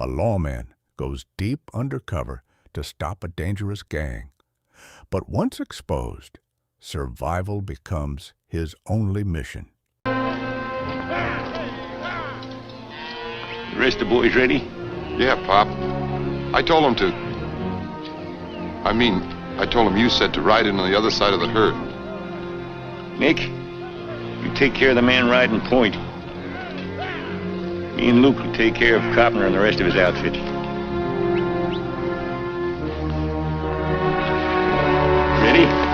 a lawman goes deep undercover to stop a dangerous gang. But once exposed, survival becomes his only mission. The rest of the boys ready? Yeah, Pop. I told him to. I told him you said to ride in on the other side of the herd. Nick, you take care of the man riding point. Me and Luke will take care of Copner and the rest of his outfit. Ready?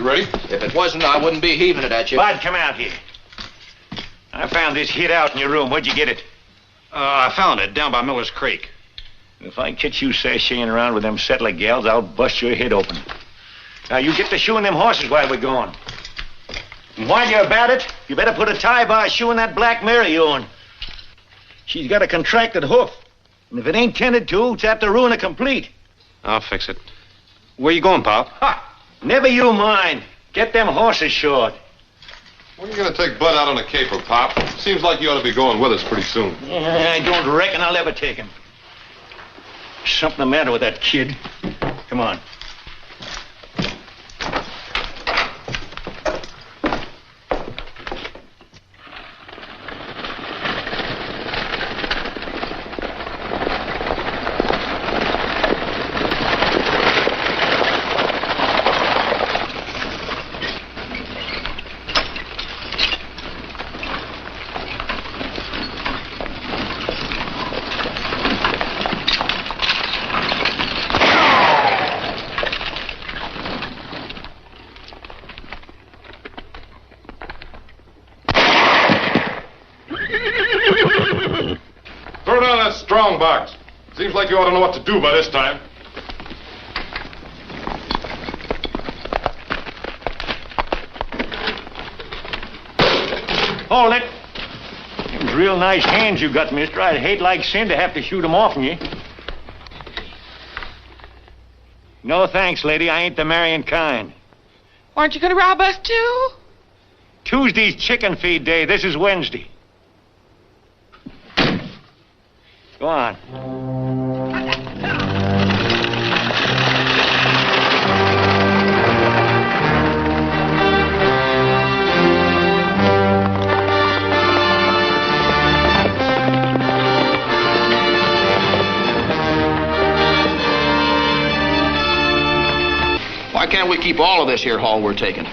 Ready? If it wasn't, I wouldn't be heaving it at you. Bud, come out here. I found this hit out in your room. Where'd you get it? I found it down by Miller's Creek. If I catch you sashaying around with them settler gals, I'll bust your head open. Now, you get to shoeing them horses while we're gone. And while you're about it, you better put a tie bar shoeing that black mare of yourn. She's got a contracted hoof. And if it ain't tended to, it's apt to ruin her complete. I'll fix it. Where you going, Pop? Ha! Never you mind. Get them horses short. When are you going to take Bud out on a caper, Pop? Seems like you ought to be going with us pretty soon. I don't reckon I'll ever take him. Something the matter with that kid. Come on. Strong box. Seems like you ought to know what to do by this time. Hold it. Them's real nice hands you got, mister. I'd hate like sin to have to shoot them off on you. No thanks, lady. I ain't the marrying kind. Aren't you going to rob us, too? Tuesday's chicken feed day. This is Wednesday. Go on. Why can't we keep all of this here haul we're taking?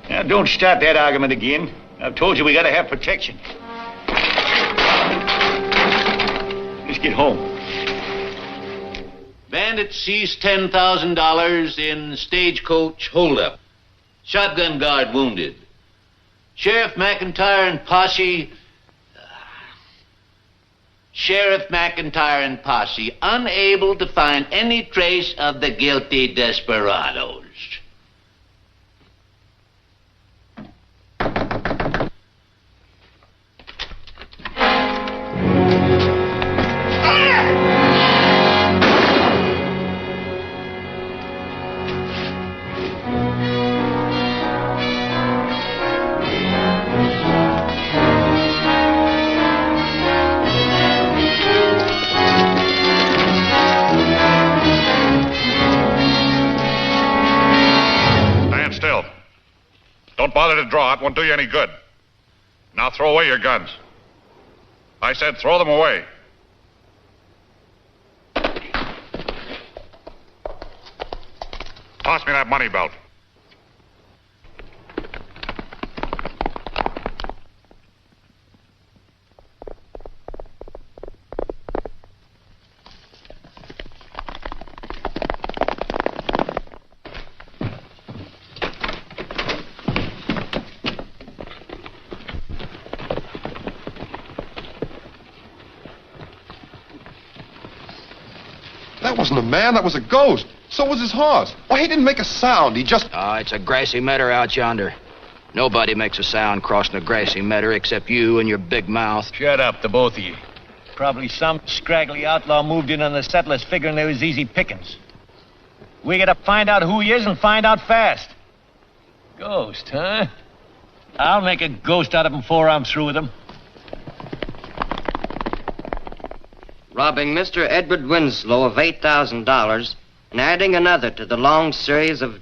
Now, don't start that argument again. I've told you we gotta have protection. Let's get home. Bandits seized $10,000 in stagecoach holdup. Shotgun guard wounded. Sheriff McIntyre and posse... Sheriff McIntyre and posse unable to find any trace of the guilty desperados. Don't bother to draw. It won't do you any good. Now throw away your guns. I said throw them away. Toss me that money belt. That wasn't a man, that was a ghost. So was his horse. Why, he didn't make a sound. He just... It's a grassy meadow out yonder. Nobody makes a sound crossing a grassy meadow except you and your big mouth. Shut up, the both of you. Probably some scraggly outlaw moved in on the settlers figuring there was easy pickings. We gotta find out who he is and find out fast. Ghost, huh? I'll make a ghost out of him before I'm through with him. Robbing Mr. Edward Winslow of $8,000 and adding another to the long series of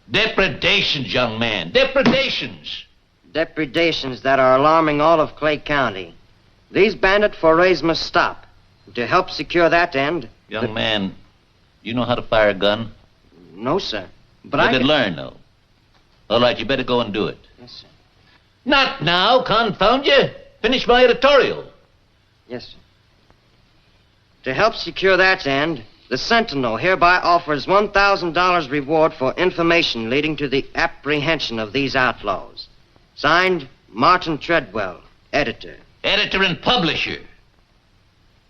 Depredations, young man. Depredations. depredations that are alarming all of Clay County. These bandit forays must stop. To help secure that end... Young man, you know how to fire a gun? No, sir. But You could learn, though. All right, you better go and do it. Yes, sir. Not now, confound you. Finish my editorial. Yes, sir. To help secure that end, the Sentinel hereby offers $1,000 reward for information leading to the apprehension of these outlaws. Signed, Martin Treadwell, editor. Editor and publisher.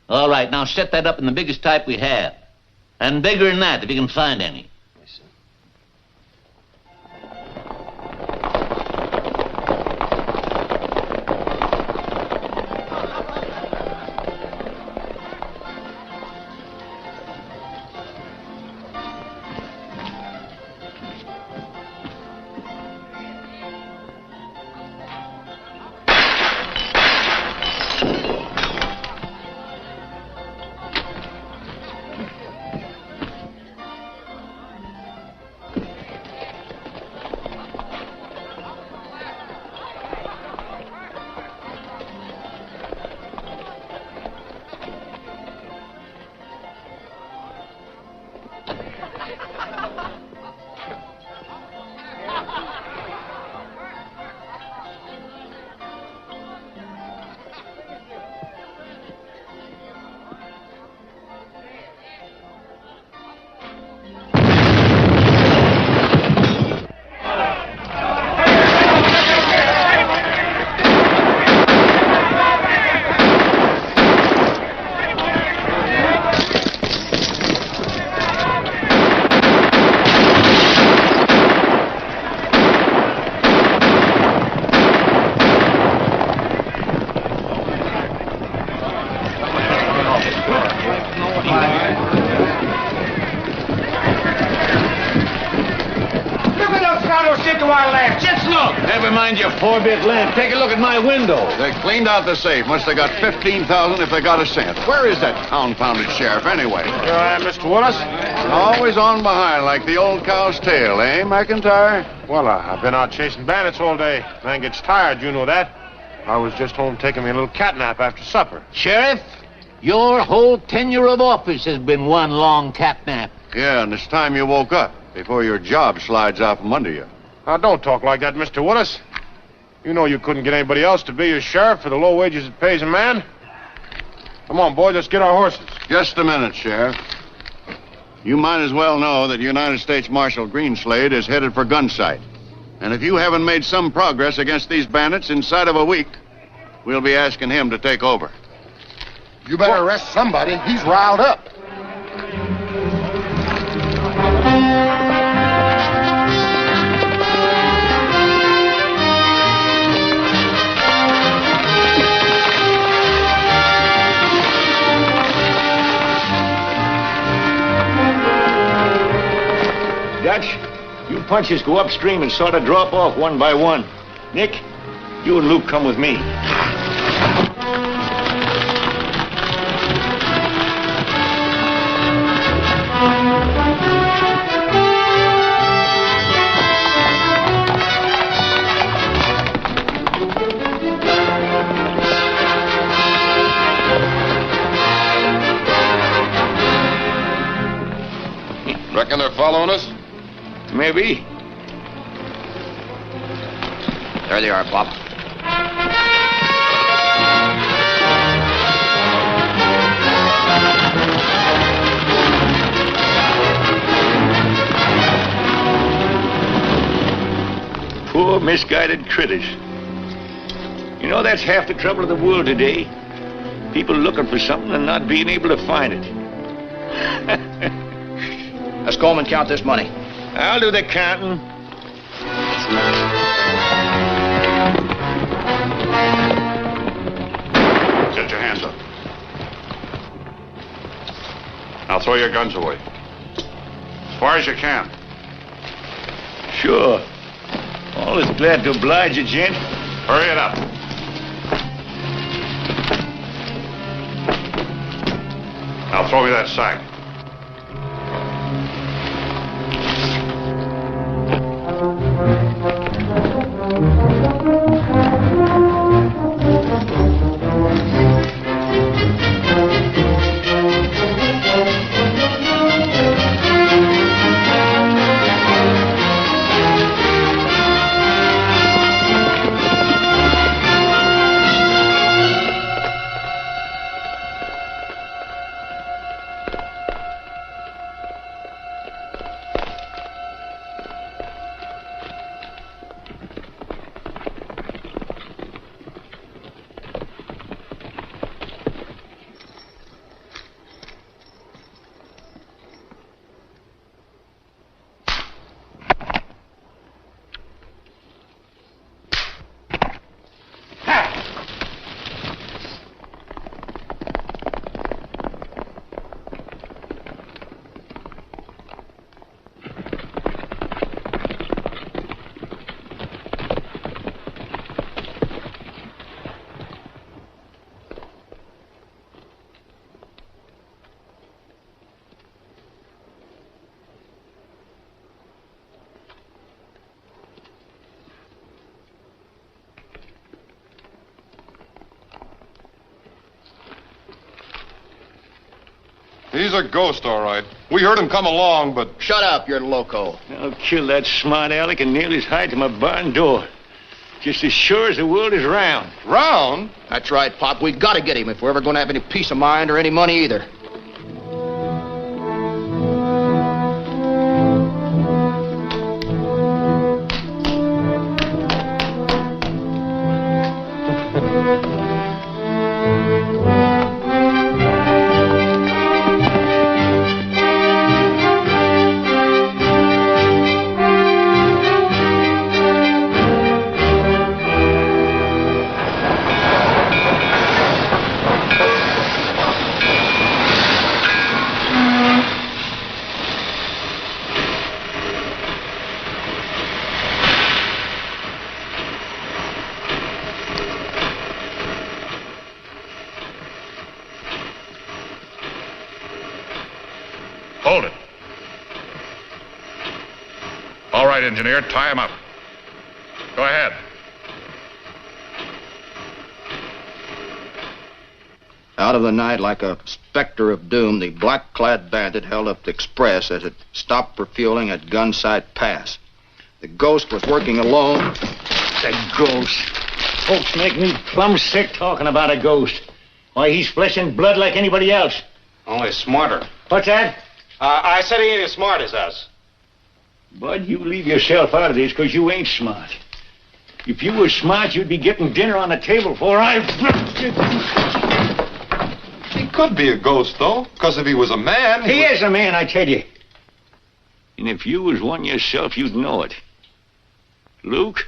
All right, now set that up in the biggest type we have. And bigger than that, if you can find any. Yes, sir. Never mind your four-bit lamp. Take a look at my window. They cleaned out the safe. Must have got 15,000 if they got a cent. Where is that confounded sheriff, anyway? Mr. Willis? Always on behind like the old cow's tail, eh, McIntyre? Well, I've been out chasing bandits all day. Man gets tired, you know that. I was just home taking me a little cat nap after supper. Sheriff, your whole tenure of office has been one long catnap. Yeah, and it's time you woke up before your job slides out from under you. Now, don't talk like that, Mr. Willis. You know you couldn't get anybody else to be your sheriff for the low wages it pays a man. Come on, boys, let's get our horses. Just a minute, Sheriff. You might as well know that United States Marshal Greenslade is headed for Gunsight. And if you haven't made some progress against these bandits inside of a week, we'll be asking him to take over. You better arrest somebody. He's riled up. Dutch, you punches go upstream and sort of drop off one by one. Nick, you and Luke come with me. Reckon they're following us? Maybe. There they are, Pop. Poor, misguided critters. You know, that's half the trouble of the world today. People looking for something and not being able to find it. Let's go home and count this money. I'll do the counting. Get your hands up. Now throw your guns away. As far as you can. Sure. Always glad to oblige you, gent. Hurry it up. Now throw me that sack. He's a ghost, all right. We heard him come along, but... Shut up, you're loco. I'll kill that smart aleck and nail his hide to my barn door. Just as sure as the world is round. Round? That's right, Pop. We gotta get him if we're ever gonna have any peace of mind or any money either. Hold it. All right, engineer, tie him up. Go ahead. Out of the night, like a specter of doom, the black-clad bandit held up the express as it stopped for fueling at Gunsight Pass. The ghost was working alone. It's a ghost. Folks make me plumb sick talking about a ghost. Why, he's flesh and blood like anybody else. Only smarter. What's that? I said he ain't as smart as us. Bud, you leave yourself out of this because you ain't smart. If you were smart, you'd be getting dinner on the table before I... He could be a ghost, though, because if he was a man... He is a man, I tell you. And if you was one yourself, you'd know it. Luke,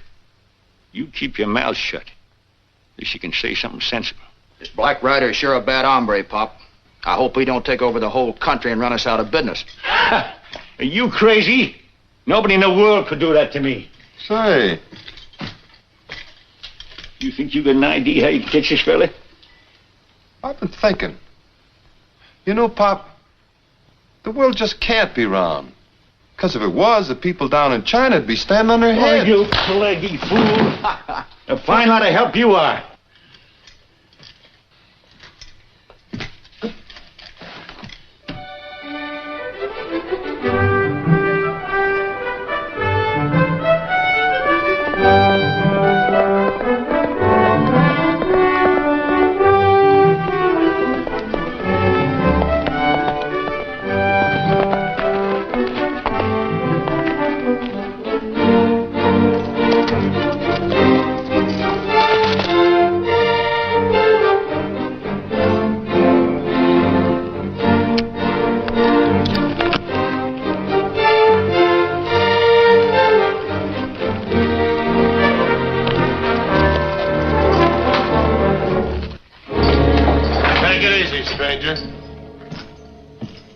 you keep your mouth shut. At least you can say something sensible. This Black Rider is sure a bad hombre, Pop. I hope he don't take over the whole country and run us out of business. Are you crazy? Nobody in the world could do that to me. Say, You think you got an idea how you can catch this fella? I've been thinking. You know, Pop, the world just can't be round. Because if it was, the people down in China would be standing on their Oh, heads. you plaguey fool. A fine lot of help you are.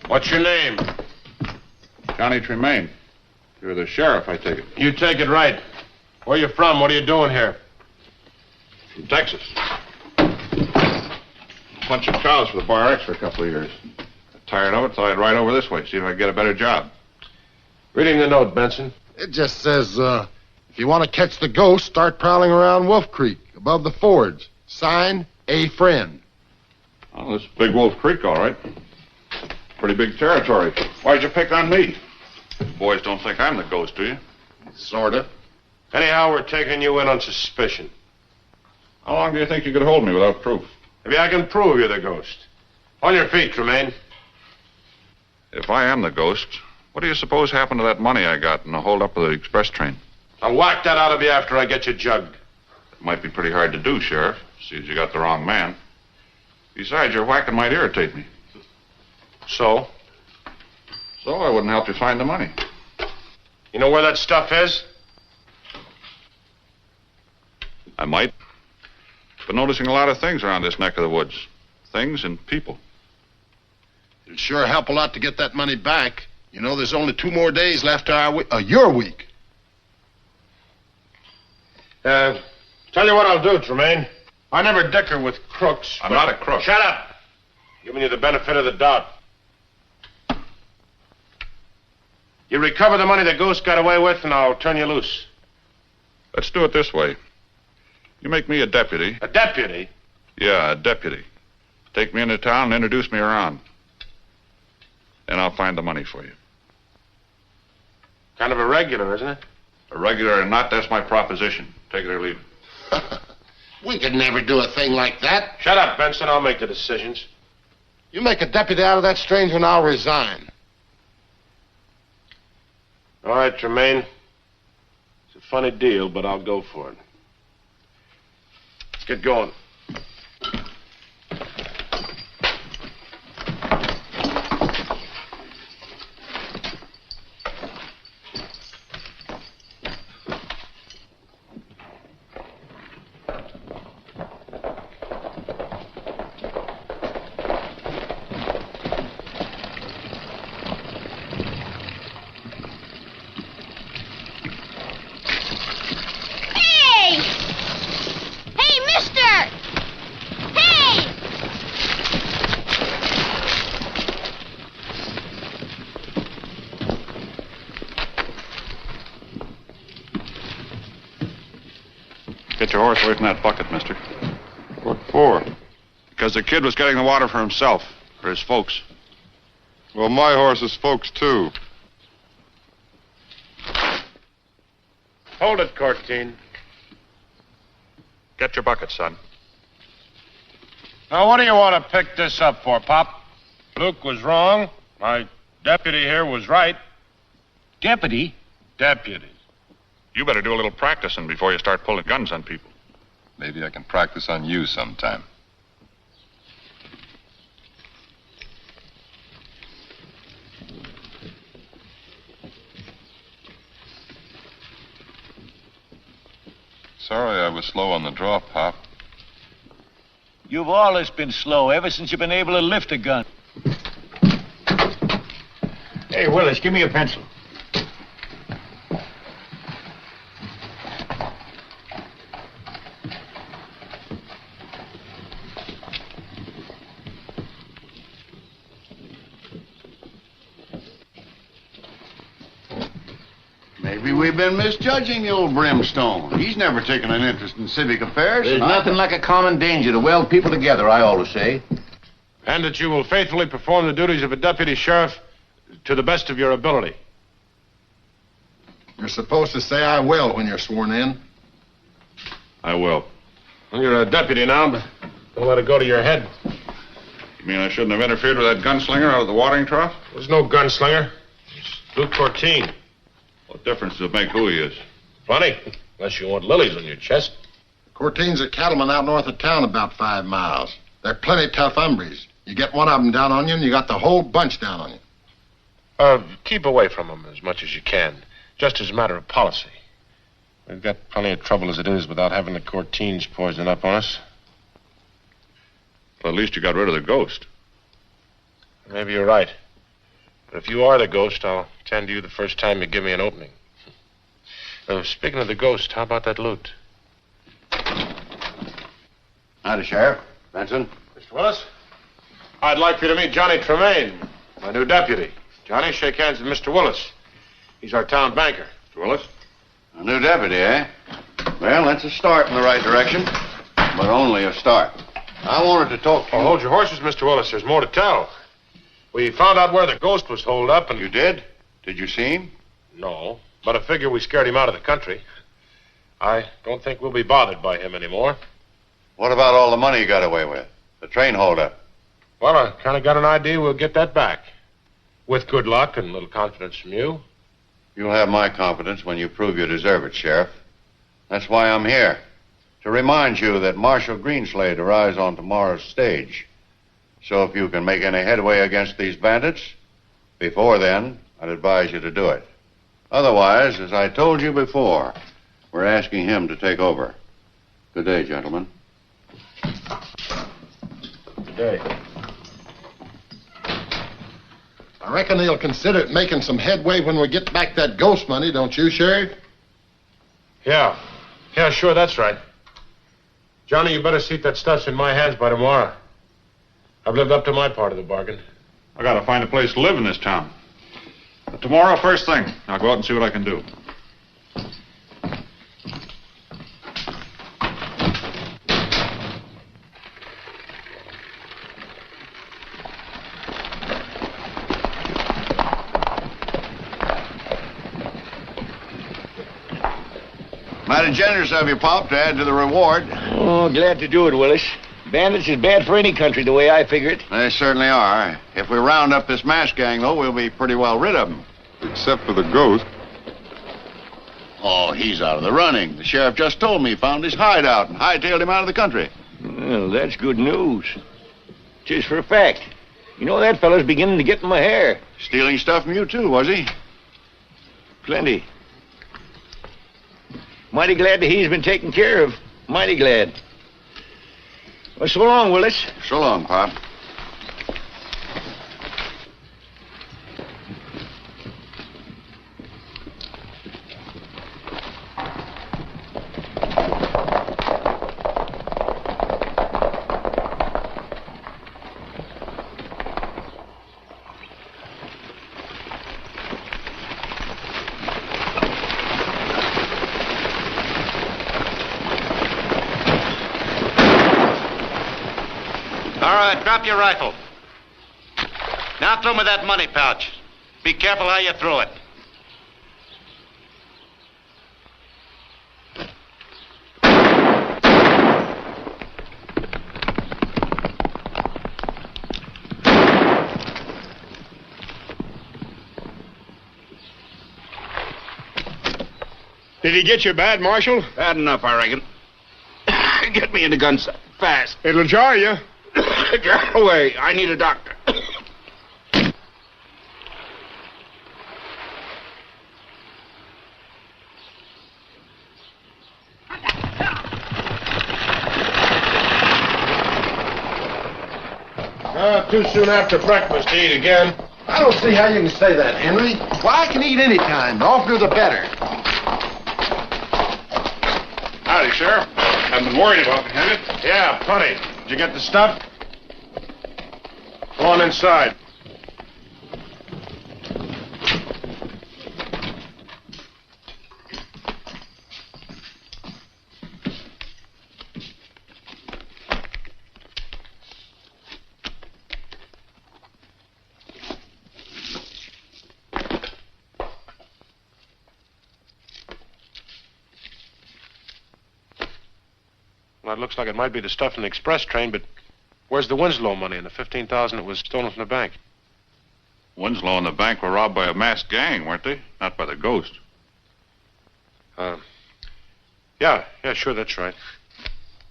What's your name? Johnny Tremaine. You're the sheriff, I take it. You take it right. Where you from? What are you doing here? From Texas. Bunch of cows for the Bar X for a couple of years. Got tired of it, thought I'd ride over this way, see if I could get a better job. Reading the note, Benson. It just says, if you want to catch the ghost, start prowling around Wolf Creek, above the fords. Signed, A. Friend. Oh, this is Big Wolf Creek, all right. Pretty big territory. Why'd you pick on me? Boys don't think I'm the ghost, do you? Sorta. Anyhow, we're taking you in on suspicion. How long do you think you could hold me without proof? Maybe I can prove you're the ghost. On your feet, Tremaine. If I am the ghost, what do you suppose happened to that money I got in the holdup of the express train? I'll whack that out of you after I get you jugged. It might be pretty hard to do, Sheriff. See as you got the wrong man. Besides, your whacking might irritate me. So? So I wouldn't help you find the money. You know where that stuff is? I might. Been noticing a lot of things around this neck of the woods. Things and people. It'll sure help a lot to get that money back. You know, there's only 2 more days left to your week. Tell you what I'll do, Tremaine. I never dicker with crooks. I'm not a crook. Shut up! Giving you the benefit of the doubt. You recover the money the ghost got away with, and I'll turn you loose. Let's do it this way. You make me a deputy. A deputy? Yeah, a deputy. Take me into town and introduce me around. And I'll find the money for you. Kind of a regular, isn't it? A regular or not, that's my proposition. Take it or leave it. We could never do a thing like that. Shut up, Benson. I'll make the decisions. You make a deputy out of that stranger and I'll resign. All right, Tremaine. It's a funny deal, but I'll go for it. Let's get going. Get your horse away from that bucket, mister. What for? Because the kid was getting the water for himself, for his folks. Well, my horse is folks, too. Hold it, Corteen. Get your bucket, son. Now, what do you want to pick this up for, Pop? Luke was wrong. My deputy here was right. Deputy? Deputies. You better do a little practicing before you start pulling guns on people. Maybe I can practice on you sometime. Sorry I was slow on the draw, Pop. You've always been slow ever since you've been able to lift a gun. Hey, Willis, give me a pencil. Maybe we've been misjudging the old brimstone. He's never taken an interest in civic affairs. There's nothing like a common danger to weld people together, I always say. And that you will faithfully perform the duties of a deputy sheriff to the best of your ability. You're supposed to say I will when you're sworn in. I will. Well, you're a deputy now, but don't let it go to your head. You mean I shouldn't have interfered with that gunslinger out of the watering trough? There's no gunslinger. It's Luke Cortine. What difference does it make who he is? Funny, unless you want lilies on your chest. Cortine's a cattleman out north of town about 5 miles. They're plenty tough hombres. You get one of them down on you, and you got the whole bunch down on you. Keep away from them as much as you can, just as a matter of policy. We've got plenty of trouble as it is without having the Cortines poison up on us. Well, at least you got rid of the ghost. Maybe you're right. But if you are the ghost, I'll tend to you the first time you give me an opening. Speaking of the ghost, how about that loot? Howdy, Sheriff. Benson. Mr. Willis? I'd like for you to meet Johnny Tremaine, my new deputy. Johnny, shake hands with Mr. Willis. He's our town banker. Mr. Willis? A new deputy, eh? Well, that's a start in the right direction, but only a start. I wanted to talk to you. Oh, hold your horses, Mr. Willis. There's more to tell. We found out where the ghost was holed up, and... You did? Did you see him? No, but I figure we scared him out of the country. I don't think we'll be bothered by him anymore. What about all the money you got away with? The train holdup? Well, I kind of got an idea we'll get that back. With good luck and a little confidence from you. You'll have my confidence when you prove you deserve it, Sheriff. That's why I'm here. To remind you that Marshal Greenslade arrives on tomorrow's stage. So if you can make any headway against these bandits, before then, I'd advise you to do it. Otherwise, as I told you before, we're asking him to take over. Good day, gentlemen. Good day. I reckon they'll consider making some headway when we get back that ghost money, don't you, Sheriff? Yeah. Yeah, sure, that's right. Johnny, you better see that stuff's in my hands by tomorrow. I've lived up to my part of the bargain. I gotta find a place to live in this town. But tomorrow, first thing, I'll go out and see what I can do. Mighty generous of you, Pop, to add to the reward. Oh, glad to do it, Willis. Bandits is bad for any country, the way I figure it. They certainly are. If we round up this mass gang, though, we'll be pretty well rid of them. Except for the ghost. Oh, he's out of the running. The sheriff just told me he found his hideout and hightailed him out of the country. Well, that's good news. Tis for a fact. You know, that fellow's beginning to get in my hair. Stealing stuff from you, too, was he? Plenty. Mighty glad that he's been taken care of. Mighty glad. Well, so long, Willis. So long, Pop. All right, drop your rifle. Now throw me that money pouch. Be careful how you throw it. Did he get you bad, Marshal? Bad enough, I reckon. Get me in the gun sight, fast. It'll jar you. Get away. I need a doctor. Too soon after breakfast to eat again. I don't see how you can say that, Henry. Why, I can eat any time. The oftener the better. Howdy, Sheriff. Haven't been worried about me, have you? Yeah, plenty. Did you get the stuff? Go on inside. Well, it looks like it might be the stuff in the express train, but where's the Winslow money and the $15,000 that was stolen from the bank? Winslow and the bank were robbed by a masked gang, weren't they? Not by the ghost. Yeah, sure, that's right.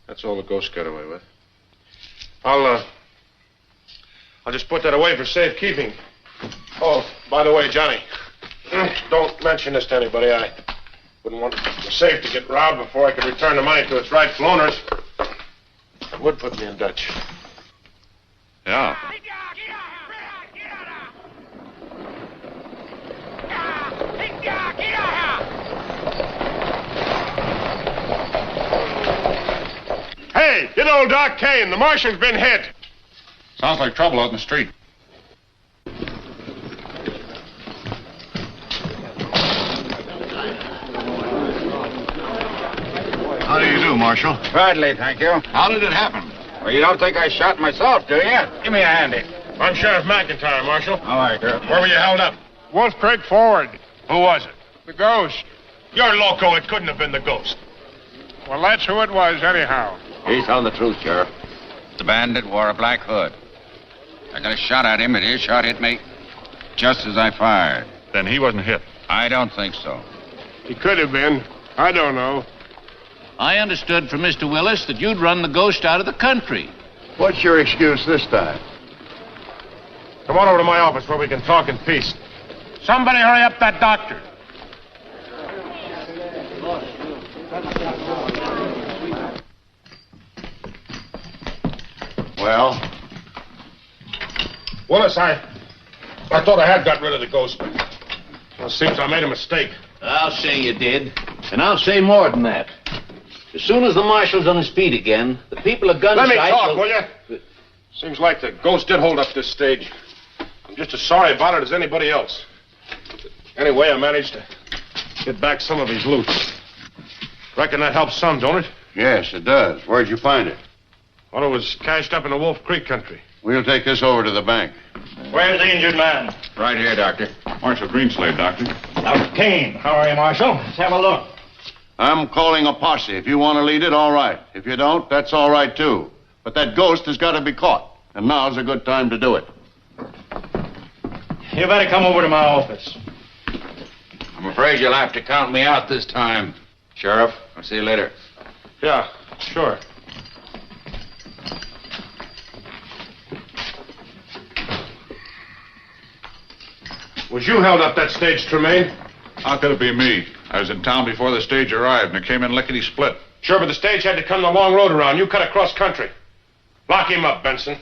That's all the ghost got away with. I'll just put that away for safekeeping. Oh, by the way, Johnny, don't mention this to anybody. I wouldn't want the safe to get robbed before I could return the money to its rightful owners. It would put me in Dutch. Yeah. Hey, get old Doc Kane. The marshal's been hit. Sounds like trouble out in the street. How do you do, Marshal? Badly, thank you. How did it happen? Well, you don't think I shot myself, do you? Give me a handy. I'm Sheriff McIntyre, Marshal. All right, Sheriff. Where were you held up? Wolf Creek forward. Who was it? The ghost. You're loco. It couldn't have been the ghost. Well, that's who it was, anyhow. He's telling the truth, Sheriff. The bandit wore a black hood. I got a shot at him, and his shot hit me just as I fired. Then he wasn't hit. I don't think so. He could have been. I don't know. I understood from Mr. Willis that you'd run the ghost out of the country. What's your excuse this time? Come on over to my office where we can talk in peace. Somebody hurry up that doctor. Well? Willis, I thought I had got rid of the ghost. Well, it seems I made a mistake. I'll say you did. And I'll say more than that. As soon as the marshal's on his feet again, the people of Gunfights... Let me talk, will you? Seems like the ghost did hold up this stage. I'm just as sorry about it as anybody else. Anyway, I managed to get back some of his loot. Reckon that helps some, don't it? Yes, it does. Where'd you find it? Well, it was cashed up in the Wolf Creek country. We'll take this over to the bank. Where's the injured man? Right here, Doctor. Marshal Greenslade, Doctor. Dr. Kane. How are you, Marshal? Let's have a look. I'm calling a posse. If you want to lead it, all right. If you don't, that's all right, too. But that ghost has got to be caught. And now's a good time to do it. You better come over to my office. I'm afraid you'll have to count me out this time. Sheriff, I'll see you later. Yeah, sure. Was you held up that stage, Tremaine? How could it be me? I was in town before the stage arrived, and it came in lickety-split. Sure, but the stage had to come the long road around. You cut across country. Lock him up, Benson.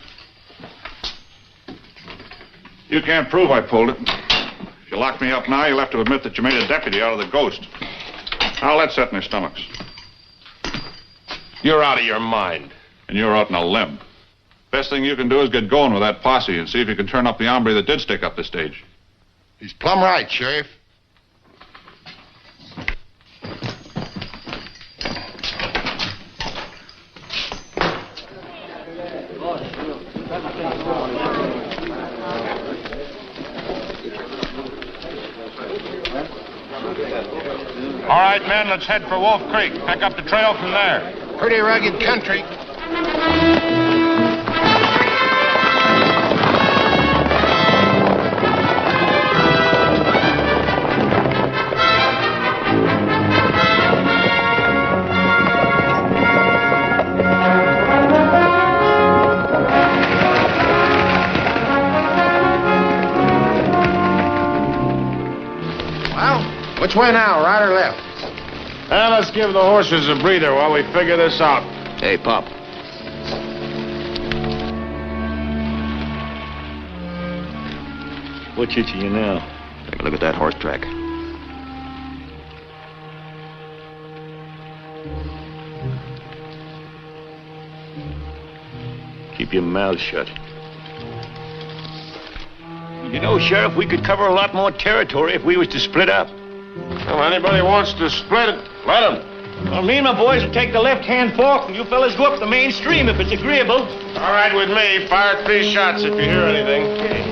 You can't prove I pulled it. If you lock me up now, you'll have to admit that you made a deputy out of the ghost. I'll let set in their stomachs. You're out of your mind. And you're out on a limb. Best thing you can do is get going with that posse and see if you can turn up the hombre that did stick up the stage. He's plumb right, Sheriff. All right, men, let's head for Wolf Creek. Pick up the trail from there. Pretty rugged country. Well, which way now, right or left? Let's give the horses a breather while we figure this out. Hey, Pop. What's it to you now? Take a look at that horse track. Keep your mouth shut. You know, Sheriff, we could cover a lot more territory if we was to split up. Well, anybody wants to split it, let them. Well, me and my boys will take the left-hand fork, and you fellas go up the main stream if it's agreeable. All right with me. Fire 3 shots if you hear anything. Okay.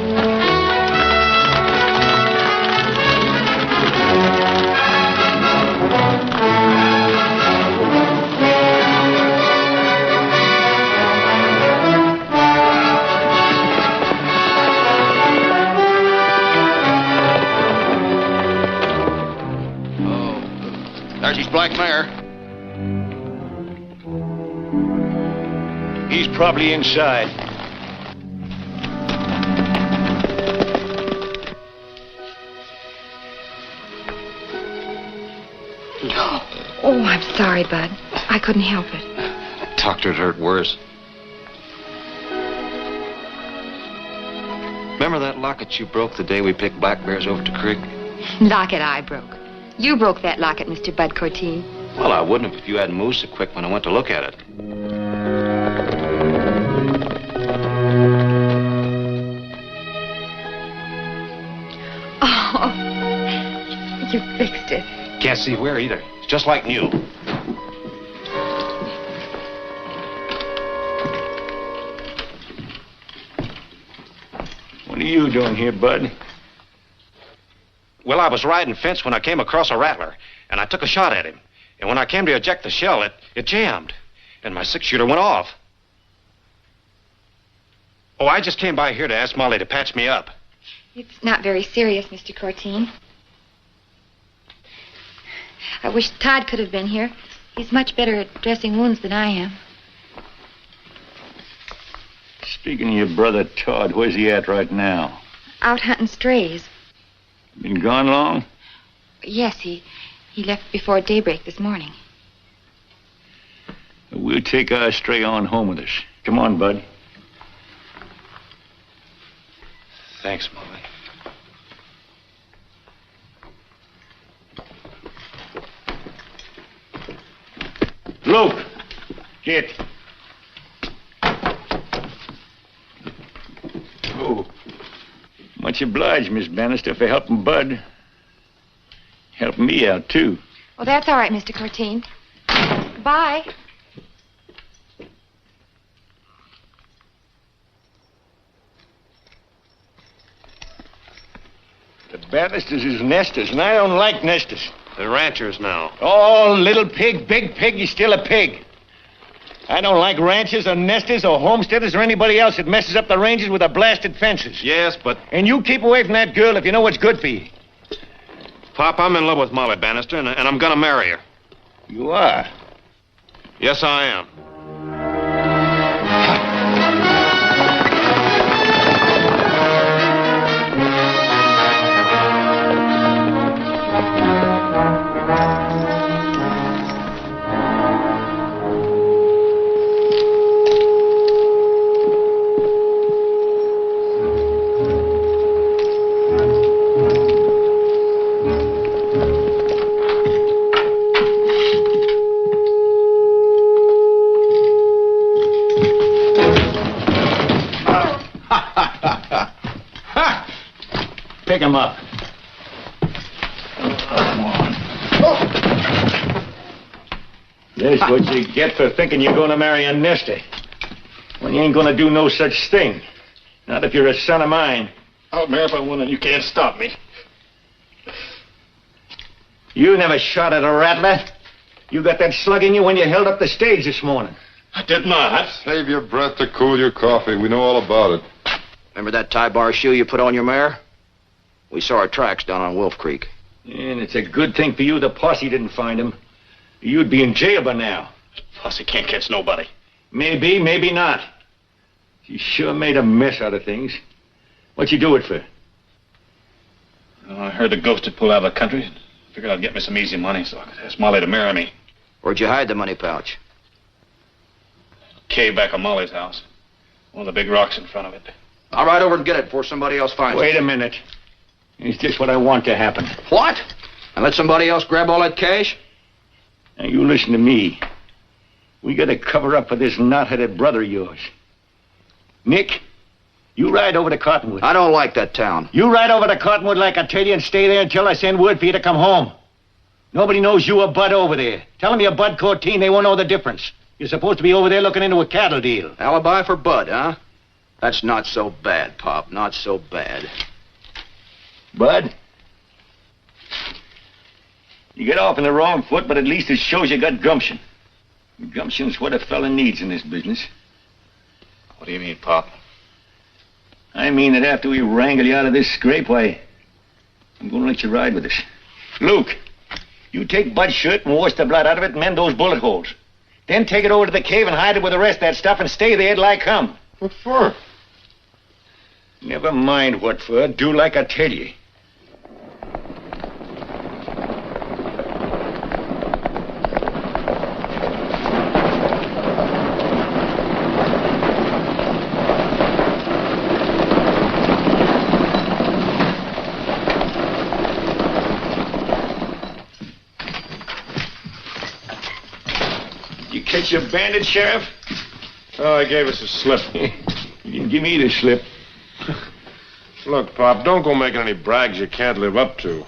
There's his black mare. He's probably inside. Oh, I'm sorry, Bud. I couldn't help it. Tucker'd hurt worse. Remember that locket you broke the day we picked black bears over to creek? Locket I broke. You broke that locket, Mr. Bud Corteen. Well, I wouldn't have if you hadn't moved so quick when I went to look at it. Oh, you fixed it. Can't see where either. It's just like new. What are you doing here, Bud? Well, I was riding fence when I came across a rattler, and I took a shot at him. And when I came to eject the shell, it jammed, and my 6-shooter went off. Oh, I just came by here to ask Molly to patch me up. It's not very serious, Mr. Corteen. I wish Todd could have been here. He's much better at dressing wounds than I am. Speaking of your brother Todd, where's he at right now? Out hunting strays. Been gone long? Yes, he left before daybreak this morning. We'll take our stray on home with us. Come on, Bud. Thanks, Molly. Luke, get. Oh. Much obliged, Miss Bannister, for helping Bud. Helping me out, too. Well, that's all right, Mr. Corteen. Bye. The Bannisters is nesters, and I don't like nesters. They're ranchers now. Oh, little pig, big pig, you're still a pig. I don't like ranchers or nesters or homesteaders or anybody else that messes up the ranges with their blasted fences. Yes, but... And you keep away from that girl if you know what's good for you. Pop, I'm in love with Molly Bannister, and I'm gonna marry her. You are? Yes, I am. Pick him up. Come on. That's what you get for thinking you're going to marry a nester. When you ain't going to do no such thing. Not if you're a son of mine. I'll marry if I want, and you can't stop me. You never shot at a rattler. You got that slug in you when you held up the stage this morning. I did not. Save your breath to cool your coffee. We know all about it. Remember that tie bar shoe you put on your mare? We saw our tracks down on Wolf Creek. And it's a good thing for you the posse didn't find him. You'd be in jail by now. Posse can't catch nobody. Maybe, maybe not. You sure made a mess out of things. What'd you do it for? I heard the ghost had pulled out of the country. Figured I'd get me some easy money so I could ask Molly to marry me. Where'd you hide the money pouch? Cave back of Molly's house. One of the big rocks in front of it. I'll ride over and get it before somebody else finds it. Wait a minute. It's just what I want to happen. What? And let somebody else grab all that cash? Now, you listen to me. We got to cover up for this knot-headed brother of yours. Nick, you ride over to Cottonwood. I don't like that town. You ride over to Cottonwood like I tell you and stay there until I send word for you to come home. Nobody knows you or Bud over there. Tell them you're Bud Corteen. They won't know the difference. You're supposed to be over there looking into a cattle deal. Alibi for Bud, huh? That's not so bad, Pop. Not so bad. Bud? You get off on the wrong foot, but at least it shows you got gumption. Gumption's what a fella needs in this business. What do you mean, Pop? I mean that after we wrangle you out of this scrape, why, I'm going to let you ride with us. Luke, you take Bud's shirt and wash the blood out of it and mend those bullet holes. Then take it over to the cave and hide it with the rest of that stuff and stay there till I come. What for? Never mind what for. Do like I tell you. Catch your bandit, Sheriff? Oh, he gave us a slip. You didn't give me the slip. Look, Pop, don't go making any brags you can't live up to.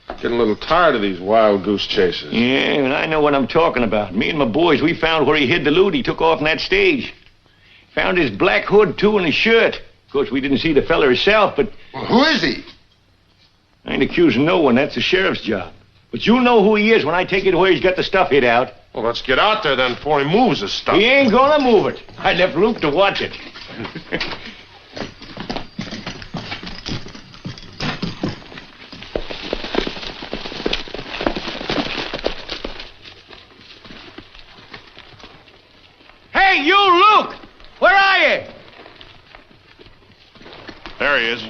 Getting a little tired of these wild goose chases. Yeah, and I know what I'm talking about. Me and my boys, we found where he hid the loot he took off in that stage. Found his black hood, too, and his shirt. Of course, we didn't see the fella himself, but... Well, who is he? I ain't accusing no one. That's the sheriff's job. But you'll know who he is when I take you to where he's got the stuff hid out. Well, let's get out there then before he moves the stuff. He ain't gonna move it. I left Luke to watch it. Hey, you, Luke! Where are you? There he is.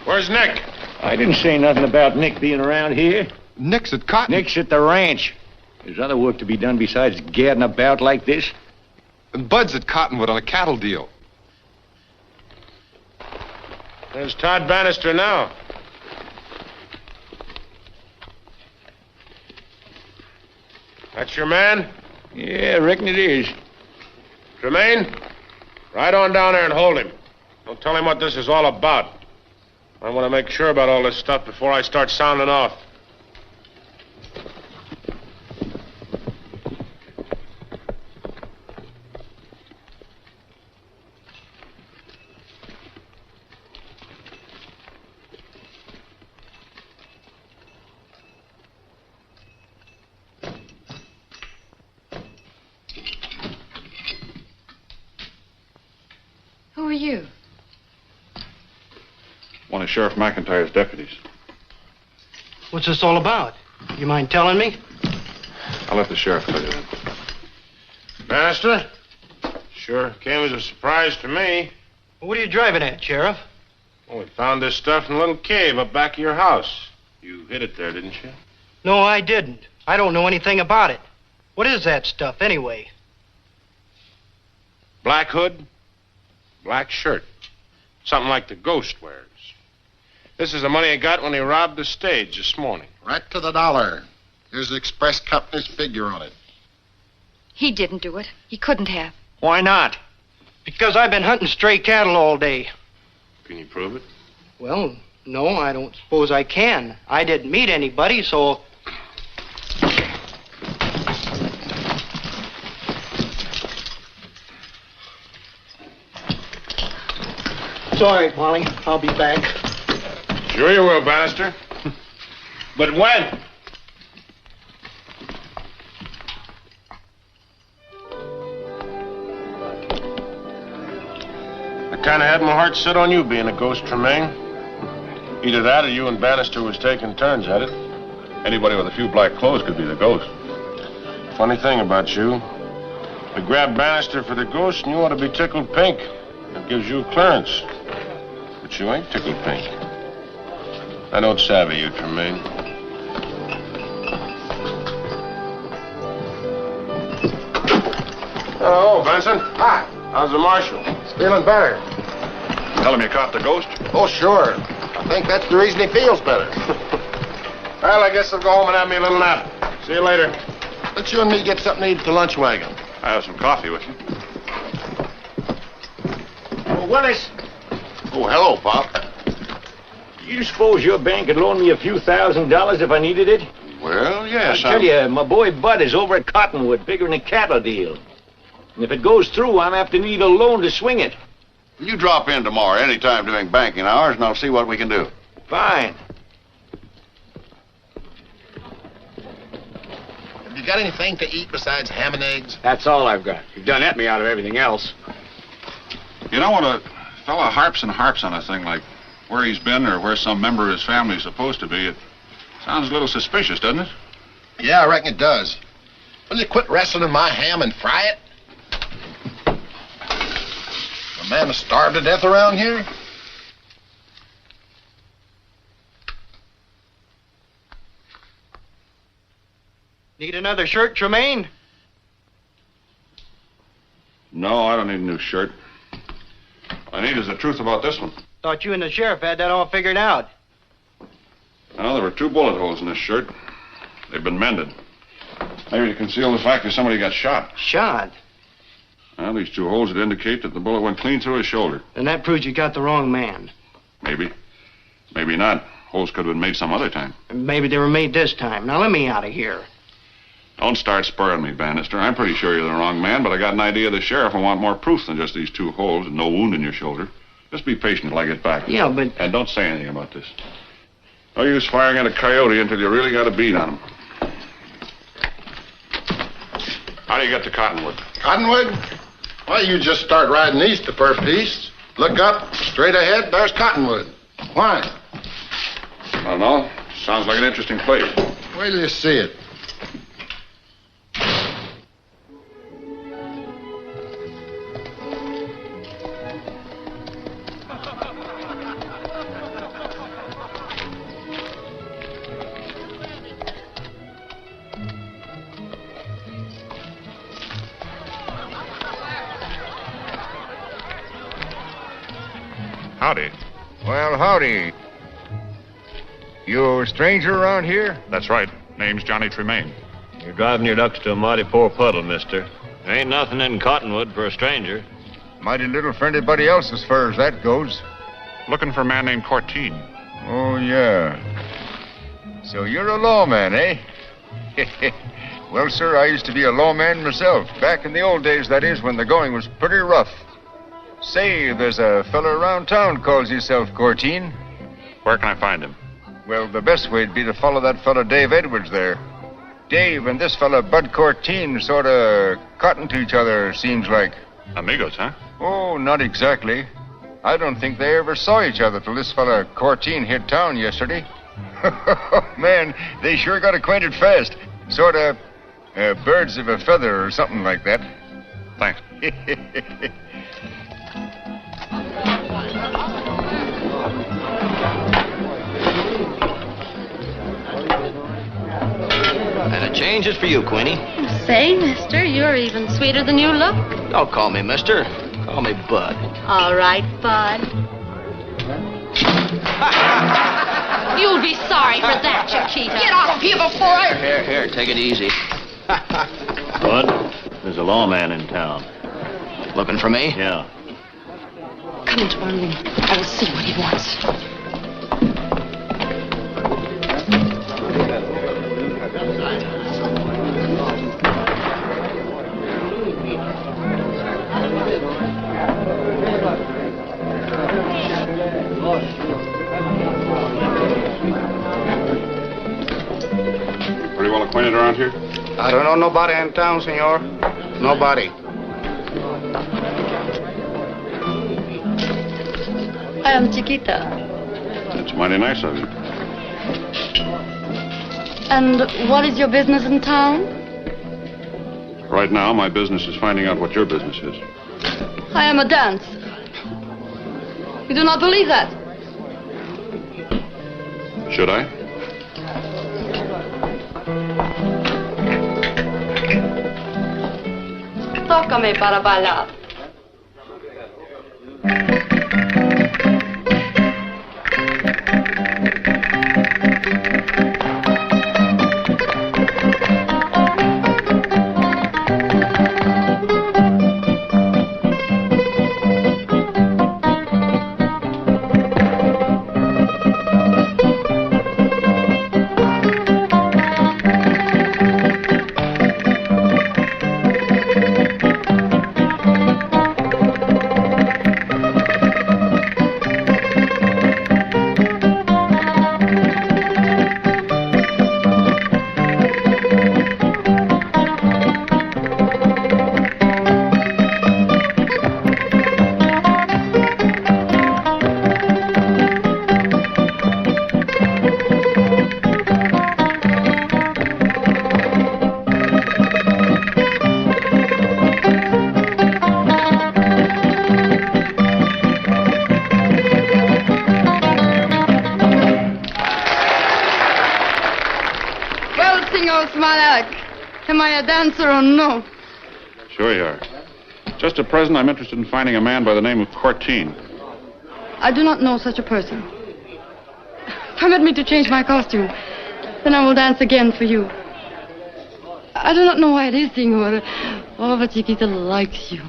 Where's Nick? I didn't say nothing about Nick being around here. Nick's at Cotton. Nick's at the ranch. There's other work to be done besides gadding about like this. And Bud's at Cottonwood on a cattle deal. There's Todd Bannister now. That's your man? Yeah, I reckon it is. Tremaine, ride on down there and hold him. Don't tell him what this is all about. I want to make sure about all this stuff before I start sounding off. Who are you? One of Sheriff McIntyre's deputies. What's this all about? You mind telling me? I'll let the sheriff tell you then. Master? Sure came as a surprise to me. What are you driving at, Sheriff? Well, we found this stuff in a little cave up back of your house. You hid it there, didn't you? No, I didn't. I don't know anything about it. What is that stuff, anyway? Black hood, black shirt. Something like the ghost wears. This is the money he got when he robbed the stage this morning. Right to the dollar. Here's the express company's figure on it. He didn't do it. He couldn't have. Why not? Because I've been hunting stray cattle all day. Can you prove it? Well, no, I don't suppose I can. I didn't meet anybody, so... It's all right, Molly. I'll be back. Sure you will, Bannister. But when? I kind of had my heart set on you being a ghost, Tremaine. Either that or you and Bannister was taking turns at it. Anybody with a few black clothes could be the ghost. Funny thing about you. You grab Bannister for the ghost and you ought to be tickled pink. It gives you clearance. But you ain't tickled pink. I don't savvy you, Tremaine. Oh, Benson. Hi. How's the marshal? Feeling better. Tell him you caught the ghost? Oh, sure. I think that's the reason he feels better. Well, I guess I'll go home and have me a little nap. See you later. Let's you and me get something to eat at the lunch wagon. I have some coffee with you. Oh, Willis, Oh, hello, Pop. you suppose your bank could loan me a few $1,000s if I needed it? Well, yes. I tell you, my boy Bud is over at Cottonwood figuring a cattle deal. And if it goes through, I'm apt to need a loan to swing it. You drop in tomorrow anytime during banking hours, and I'll see what we can do. Fine. Have you got anything to eat besides ham and eggs? That's all I've got. You've done at me out of everything else. You know, when a fella harps and harps on a thing like where he's been or where some member of his family is supposed to be, it sounds a little suspicious, doesn't it? Yeah, I reckon it does. Will you quit wrestling in my ham and fry it? A man is starved to death around here? Need another shirt, Tremaine? No, I don't need a new shirt. What I need is the truth about this one. Thought you and the sheriff had that all figured out. Well, there were 2 bullet holes in this shirt. They've been mended. Maybe to conceal the fact that somebody got shot. Shot? Well, these 2 holes would indicate that the bullet went clean through his shoulder. And that proves you got the wrong man. Maybe. Maybe not. Holes could have been made some other time. And maybe they were made this time. Now let me out of here. Don't start spurring me, Bannister. I'm pretty sure you're the wrong man, but I got an idea the sheriff will want more proof than just these 2 holes and no wound in your shoulder. Just be patient till I get back. Yeah, but... And don't say anything about this. No use firing at a coyote until you really got a bead on him. How do you get to Cottonwood? Cottonwood? Why, you just start riding east the first piece. Look up, straight ahead, there's Cottonwood. Why? I don't know. Sounds like an interesting place. Wait till you see it. Howdy. Well, howdy. You a stranger around here? That's right. Name's Johnny Tremaine. You're driving your ducks to a mighty poor puddle, mister. There ain't nothing in Cottonwood for a stranger. Mighty little for anybody else as far as that goes. Looking for a man named Corteen. Oh, yeah. So you're a lawman, eh? Well, sir, I used to be a lawman myself. Back in the old days, that is, when the going was pretty rough. Say, there's a fella around town calls himself Corteen. Where can I find him? Well, the best way'd be to follow that fella Dave Edwards there. Dave and this fella Bud Corteen sort of cotton to each other, seems like. Amigos, huh? Oh, not exactly. I don't think they ever saw each other till this fella Corteen hit town yesterday. Man, they sure got acquainted fast. Sort of birds of a feather or something like that. Thanks. And a change is for you, Queenie. Say, mister, you're even sweeter than you look. Don't call me mister. Call me Bud. All right, Bud. You'll be sorry for that, Chiquita. Get off here before I... Here, take it easy. Bud, there's a lawman in town. Looking for me? Yeah. Come into our room. I will see what he wants. Pretty well acquainted around here? I don't know nobody in town, senor. Nobody. I am Chiquita. That's mighty nice of you. And what is your business in town? Right now, my business is finding out what your business is. I am a dancer. You do not believe that? Should I? Tócame para bailar. Am I a dancer or no? Sure you are. Just at present, I'm interested in finding a man by the name of Corteen. I do not know such a person. Permit me to change my costume. Then I will dance again for you. I do not know why it is, senor. Oh, but Chiquita likes you.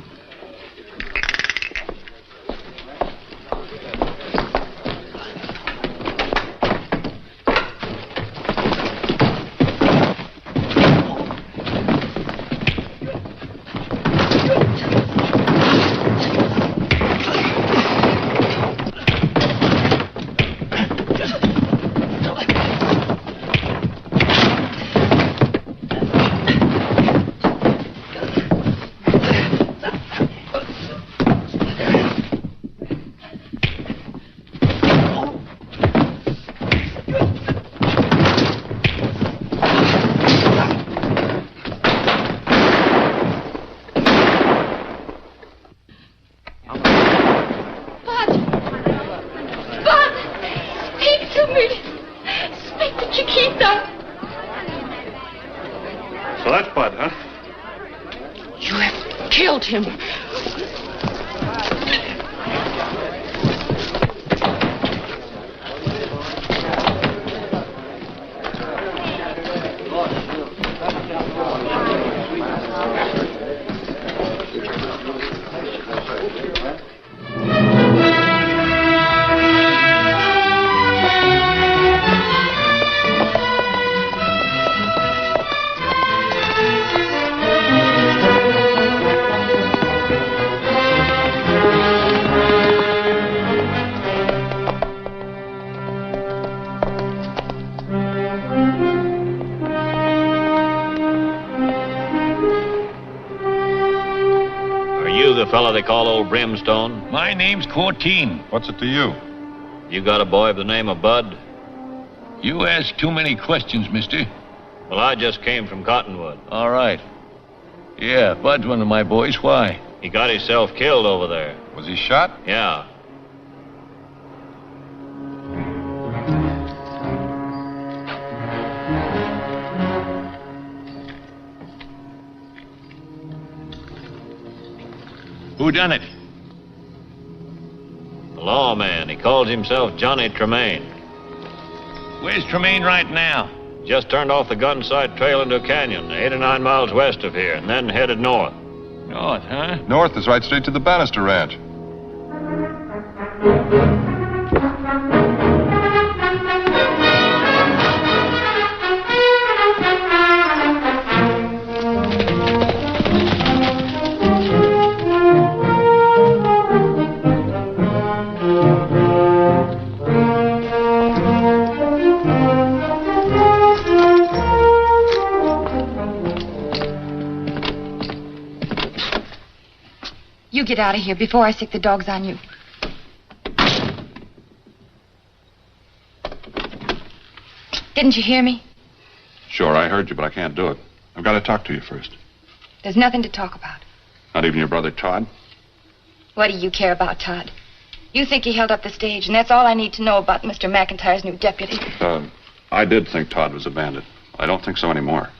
Him. Fella they call Old Brimstone. My name's Corteen. What's it to you? You got a boy by the name of Bud? You ask too many questions, mister. Well, I just came from Cottonwood. All right. Yeah, Bud's one of my boys. Why? He got himself killed over there. Was he shot? Yeah. Who done it? The lawman. He calls himself Johnny Tremaine. Where's Tremaine right now? Just turned off the Gunsight Trail into a canyon, 8 or 9 miles west of here, and then headed north. North, huh? North is right straight to the Bannister Ranch. You get out of here before I sick the dogs on you. Didn't you hear me? Sure, I heard you, but I can't do it. I've got to talk to you first. There's nothing to talk about. Not even your brother Todd? What do you care about Todd? You think he held up the stage, and that's all I need to know about Mr. McIntyre's new deputy. I did think Todd was a bandit. I don't think so anymore.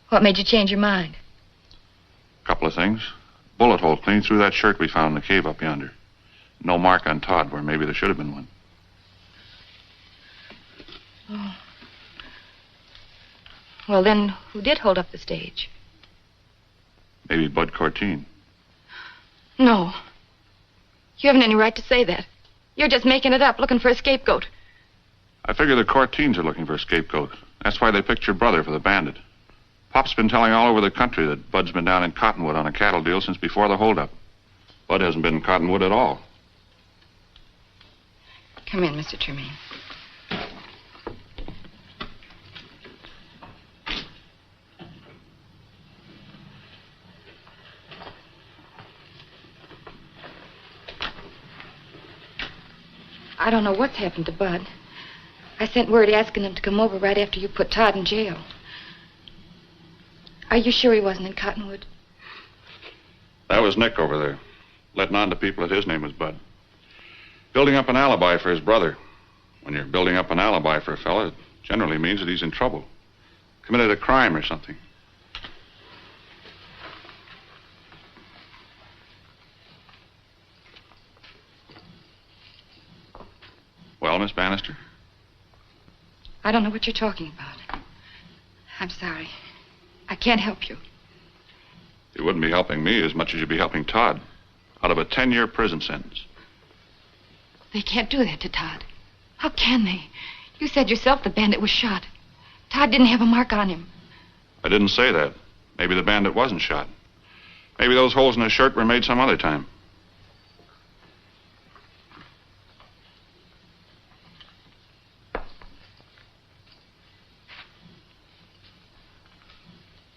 What made you change your mind? A couple of things. Bullet hole clean through that shirt we found in the cave up yonder. No mark on Todd where maybe there should have been one. Oh. Well, then, who did hold up the stage? Maybe Bud Corteen. No. You haven't any right to say that. You're just making it up, looking for a scapegoat. I figure the Corteens are looking for a scapegoat. That's why they picked your brother for the bandit. Pop's been telling all over the country that Bud's been down in Cottonwood on a cattle deal since before the holdup. Bud hasn't been in Cottonwood at all. Come in, Mr. Tremaine. I don't know what's happened to Bud. I sent word asking him to come over right after you put Todd in jail. Are you sure he wasn't in Cottonwood? That was Nick over there, letting on to people that his name was Bud. Building up an alibi for his brother. When you're building up an alibi for a fella, it generally means that he's in trouble. Committed a crime or something. Well, Miss Bannister? I don't know what you're talking about. I'm sorry. I can't help you. You wouldn't be helping me as much as you'd be helping Todd. Out of a 10-year prison sentence. They can't do that to Todd. How can they? You said yourself the bandit was shot. Todd didn't have a mark on him. I didn't say that. Maybe the bandit wasn't shot. Maybe those holes in his shirt were made some other time.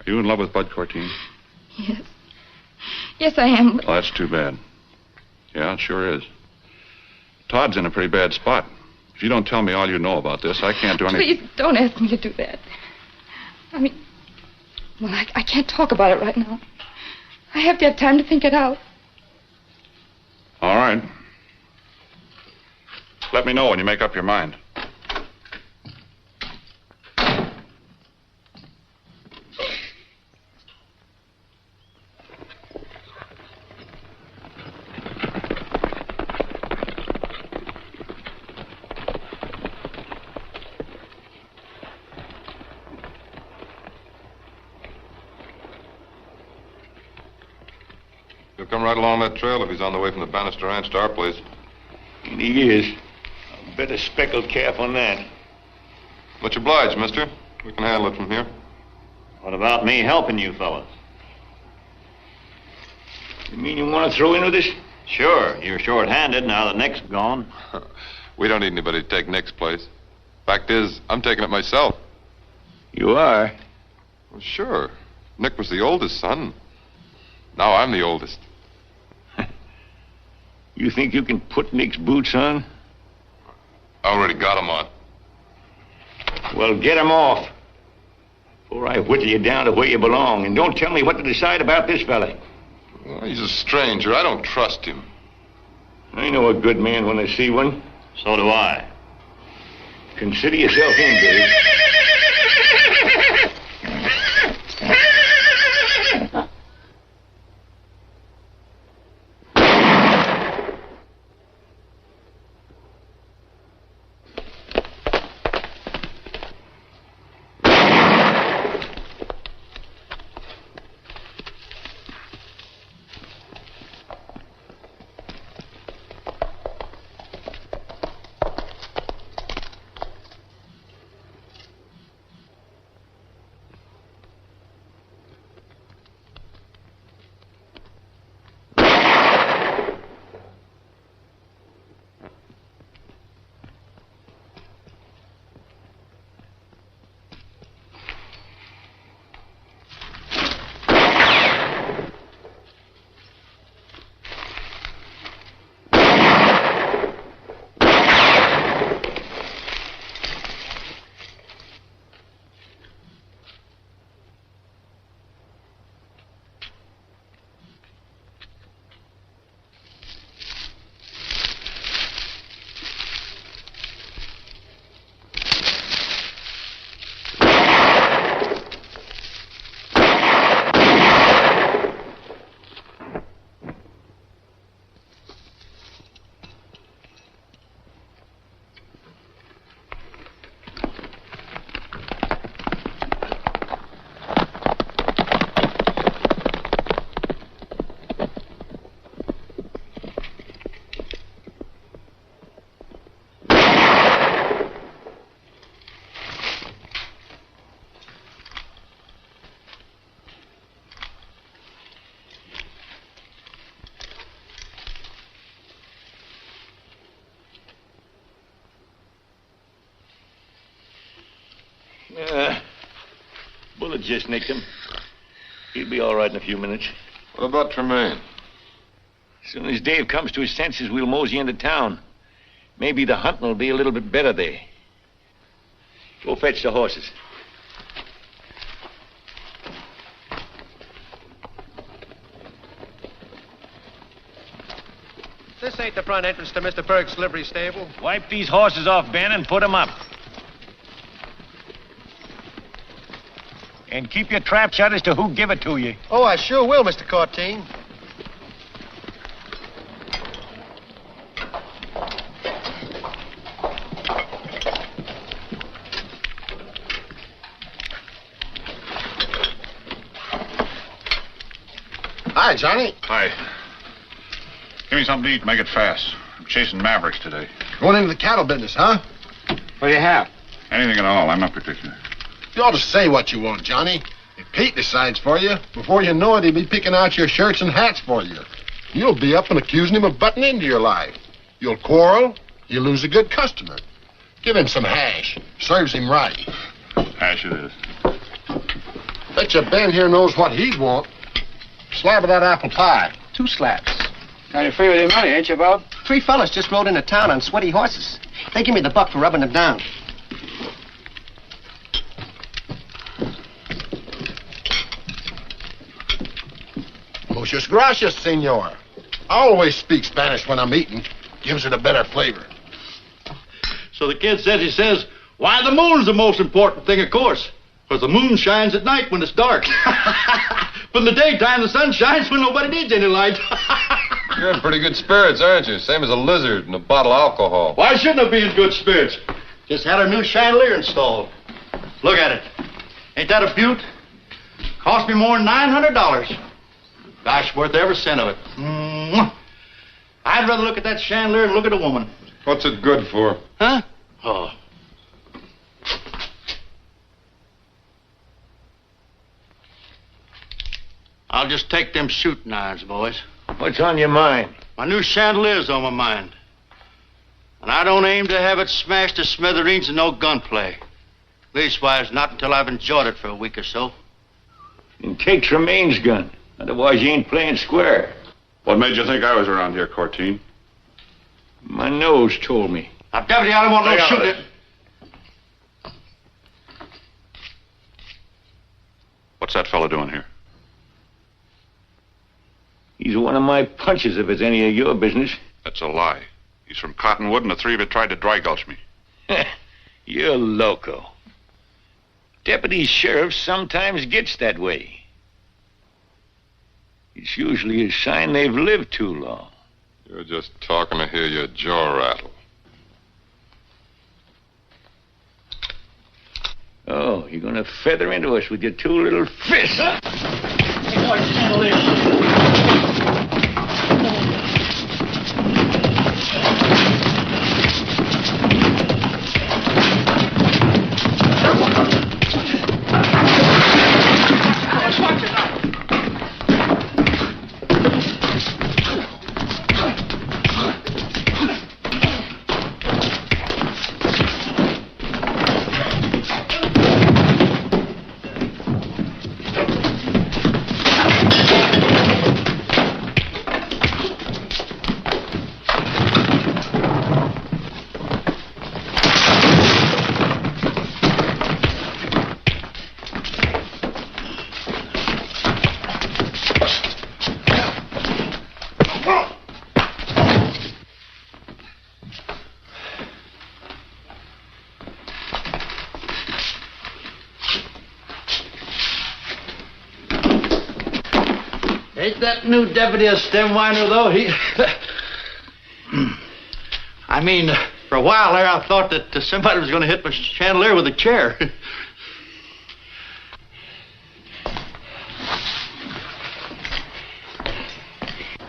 Are you in love with Bud Corteen? Yes. Yes, I am. Well, that's too bad. Yeah, it sure is. Todd's in a pretty bad spot. If you don't tell me all you know about this, I can't do anything. Please, don't ask me to do that. I mean, well, I can't talk about it right now. I have to have time to think it out. All right. Let me know when you make up your mind. He'll come right along that trail if he's on the way from the Bannister Ranch to our place. And he is. I'll bet a speckled calf on that. Much obliged, mister. We can handle it from here. What about me helping you fellas? You mean you want to throw in with this? Sure. You're short-handed now that Nick's gone. We don't need anybody to take Nick's place. Fact is, I'm taking it myself. You are? Well, sure. Nick was the oldest son. Now I'm the oldest. You think you can put Nick's boots on? I already got them on. Well, get 'em off. Before I whittle you down to where you belong. And don't tell me what to decide about this fella. Well, he's a stranger. I don't trust him. I know a good man when I see one. So do I. Consider yourself in, Dave. Bullet just nicked him. He'll be all right in a few minutes. What about Tremaine? As soon as Dave comes to his senses, we'll mosey into town. Maybe the hunting will be a little bit better there. Go fetch the horses. This ain't the front entrance to Mr. Berg's livery stable. Wipe these horses off, Ben, and put them up. And keep your trap shut as to who give it to you. Oh, I sure will, Mr. Corteen. Hi, Johnny. Hi. Give me something to eat. Make it fast. I'm chasing mavericks today. Going into the cattle business, huh? What do you have? Anything at all. I'm not particular. You ought to say what you want, Johnny. If Pete decides for you, before you know it, he'll be picking out your shirts and hats for you. You'll be up and accusing him of butting into your life. You'll quarrel. You'll lose a good customer. Give him some hash. Serves him right. Hash it is. Bet you Ben here knows what he'd want. Slab of that apple pie. 2 slabs. Kind of free with your money, ain't you, Bob? 3 fellas just rode into town on sweaty horses. They give me the buck for rubbing them down. Muchas gracias, senor. I always speak Spanish when I'm eating. Gives it a better flavor. So the kid says, why, the moon's the most important thing, of course. Because the moon shines at night when it's dark. But in the daytime, the sun shines when nobody needs any light. You're in pretty good spirits, aren't you? Same as a lizard and a bottle of alcohol. Why shouldn't I be in good spirits? Just had our new chandelier installed. Look at it. Ain't that a beaut? Cost me more than $900. Gosh, worth every cent of it. Mwah. I'd rather look at that chandelier than look at a woman. What's it good for? Huh? Oh. I'll just take them shooting irons, boys. What's on your mind? My new chandelier's on my mind. And I don't aim to have it smashed to smithereens and no gunplay. Leastwise, not until I've enjoyed it for a week or so. And take Tremaine's gun. Otherwise, you ain't playing square. What made you think I was around here, Corteen? My nose told me. Now, Deputy, I don't want no shooting. What's that fellow doing here? He's one of my punches if it's any of your business. That's a lie. He's from Cottonwood, and the 3 of you tried to dry gulch me. You're loco. Deputy sheriff sometimes gets that way. It's usually a sign they've lived too long. You're just talking to hear your jaw rattle. Oh, you're gonna feather into us with your 2 little fists. Ain't that new deputy a stem whiner, though? He... I mean, for a while there, I thought that somebody was going to hit my chandelier with a chair.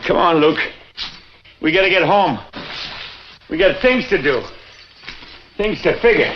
Come on, Luke. We gotta get home. We got things to do. Things to figure.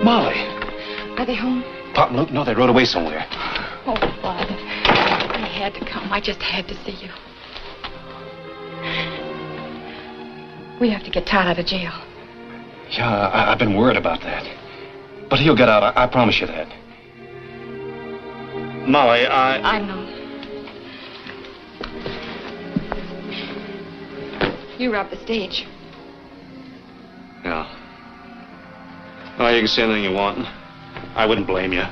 Molly. Are they home? Pop and Luke, no, they rode away somewhere. Oh, Bud. I had to come. I just had to see you. We have to get Todd out of jail. Yeah, I've been worried about that. But he'll get out, I promise you that. Molly, I know. You robbed the stage. Yeah. Oh, you can say anything you want. I wouldn't blame you.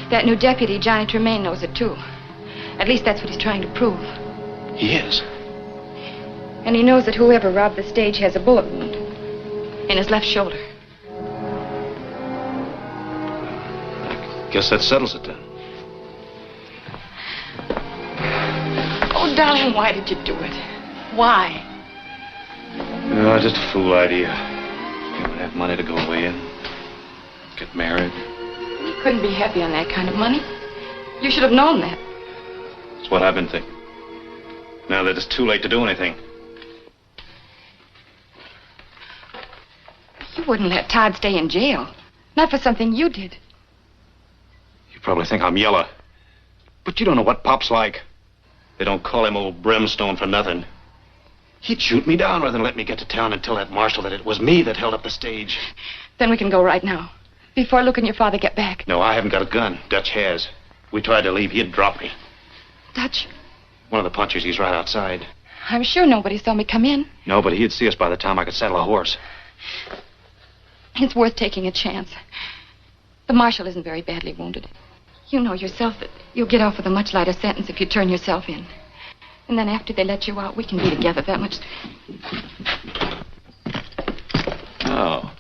That new deputy, Johnny Tremaine, knows it, too. At least that's what he's trying to prove. He is. And he knows that whoever robbed the stage has a bullet wound in his left shoulder. Guess that settles it then. Oh, darling, why did you do it? Why? No, just a fool idea. You would have money to go away and get married. You couldn't be happy on that kind of money. You should have known that. That's what I've been thinking. Now that it's too late to do anything. You wouldn't let Todd stay in jail. Not for something you did. You probably think I'm yellow. But you don't know what Pop's like. They don't call him old brimstone for nothing. He'd shoot me down rather than let me get to town and tell that marshal that it was me that held up the stage. Then we can go right now. Before Luke and your father get back. No, I haven't got a gun. Dutch has. We tried to leave. He'd drop me. Dutch? One of the punchers. He's right outside. I'm sure nobody saw me come in. No, but he'd see us by the time I could saddle a horse. It's worth taking a chance. The marshal isn't very badly wounded. You know yourself that you'll get off with a much lighter sentence if you turn yourself in. And then after they let you out, we can be together that much. Oh.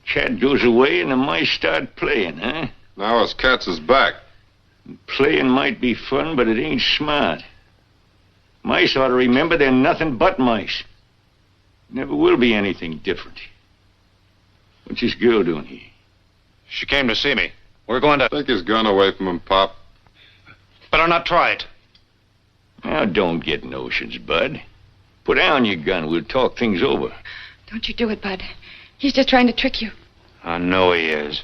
Cat goes away and the mice start playing, huh? Now his cats is back. Playing might be fun, but it ain't smart. Mice ought to remember they're nothing but mice. Never will be anything different. What's this girl doing here? She came to see me. We're going to... Take his gun away from him, Pop. Better not try it. Now, don't get notions, Bud. Put down your gun. We'll talk things over. Don't you do it, Bud. He's just trying to trick you. I know he is.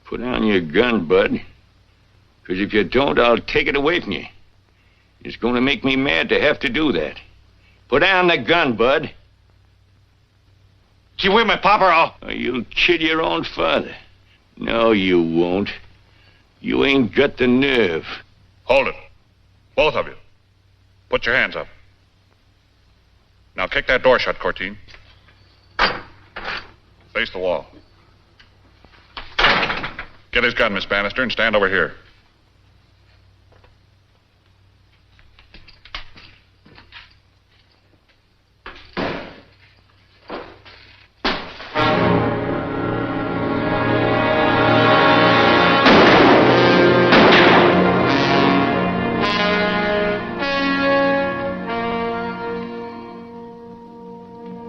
Put down your gun, Bud. Because if you don't, I'll take it away from you. It's going to make me mad to have to do that. Put down the gun, Bud. You with me, Pop, or I'll... Or you'll kid your own father. No, you won't. You ain't got the nerve. Hold it. Both of you. Put your hands up. Now kick that door shut, Cortine. Face the wall. Get his gun, Miss Bannister, and stand over here.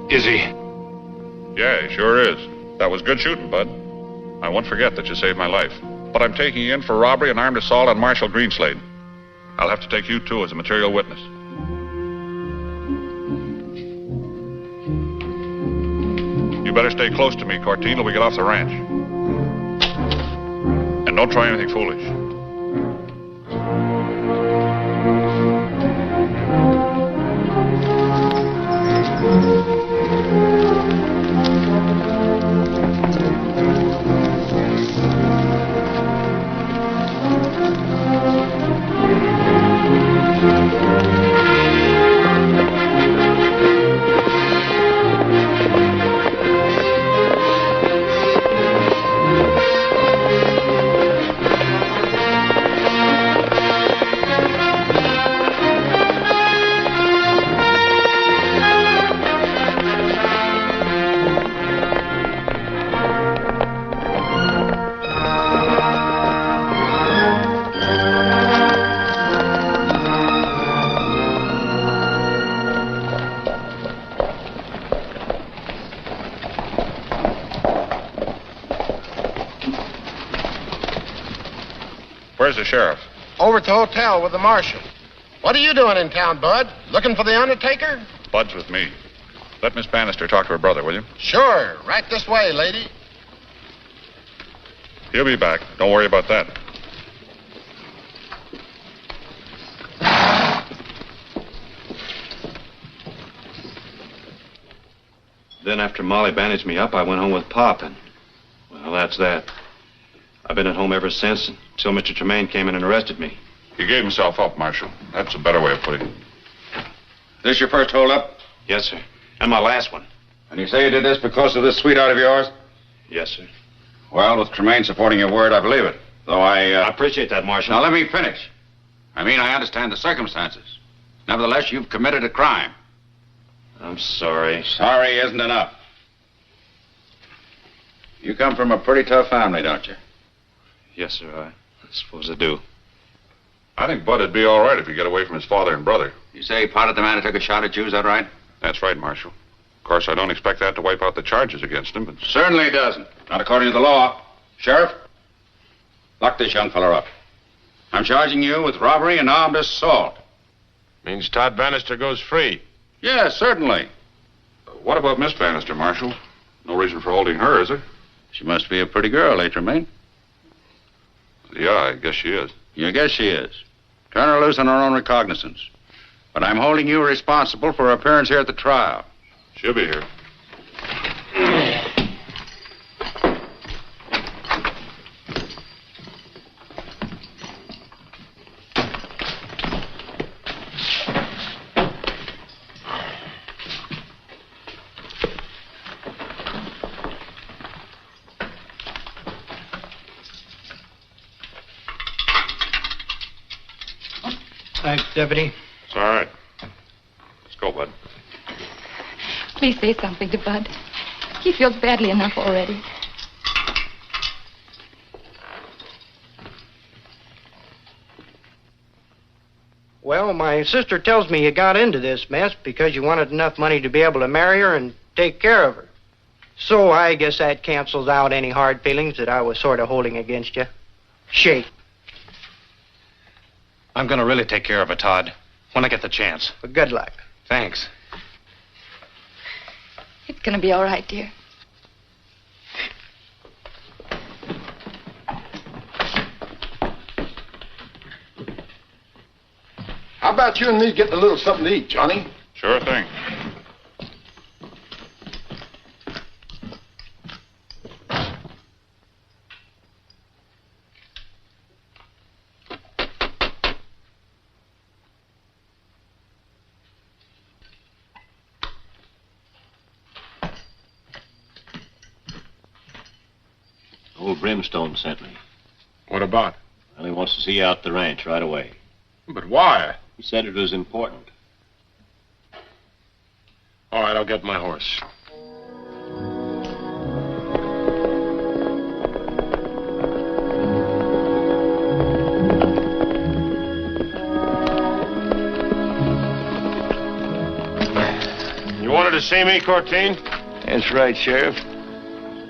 Is he? Yeah, he sure is. That was good shooting, Bud. I won't forget that you saved my life. But I'm taking you in for robbery and armed assault on Marshal Greenslade. I'll have to take you, too, as a material witness. You better stay close to me, Cortine, till we get off the ranch. And don't try anything foolish. Where's the sheriff? Over at the hotel with the marshal. What are you doing in town, Bud? Looking for the Undertaker? Bud's with me. Let Miss Bannister talk to her brother, will you? Sure. Right this way, lady. He'll be back. Don't worry about that. Then after Molly bandaged me up, I went home with Pop, and, well, that's that. I've been at home ever since, until Mr. Tremaine came in and arrested me. He gave himself up, Marshal. That's a better way of putting it. This your first holdup? Yes, sir. And my last one. And you say you did this because of this sweetheart of yours? Yes, sir. Well, with Tremaine supporting your word, I believe it. Though I appreciate that, Marshal. Now, let me finish. I understand the circumstances. Nevertheless, you've committed a crime. I'm sorry. Sorry isn't enough. You come from a pretty tough family, don't you? Yes, sir. I suppose I do. I think Bud would be all right if he got away from his father and brother. You say he potted the man who took a shot at you, is that right? That's right, Marshal. Of course, I don't expect that to wipe out the charges against him, but... Certainly doesn't. Not according to the law. Sheriff, lock this young fella up. I'm charging you with robbery and armed assault. Means Todd Bannister goes free. Yes, certainly. What about Miss Bannister, Marshal? No reason for holding her, is there? She must be a pretty girl, eh, Tremaine? Yeah, I guess she is. You guess she is. Turn her loose on her own recognizance. But I'm holding you responsible for her appearance here at the trial. She'll be here. Thanks, Deputy. It's all right. Let's go, Bud. Please say something to Bud. He feels badly enough already. Well, my sister tells me you got into this mess because you wanted enough money to be able to marry her and take care of her. So I guess that cancels out any hard feelings that I was sort of holding against you. Shake. I'm going to really take care of her, Todd, when I get the chance. But good luck. Thanks. It's going to be all right, dear. How about you and me getting a little something to eat, Johnny? Sure thing. Old Brimstone sent me. What about? Well, he wants to see you out the ranch right away. But why? He said it was important. All right, I'll get my horse. You wanted to see me, Corteen? That's right, Sheriff.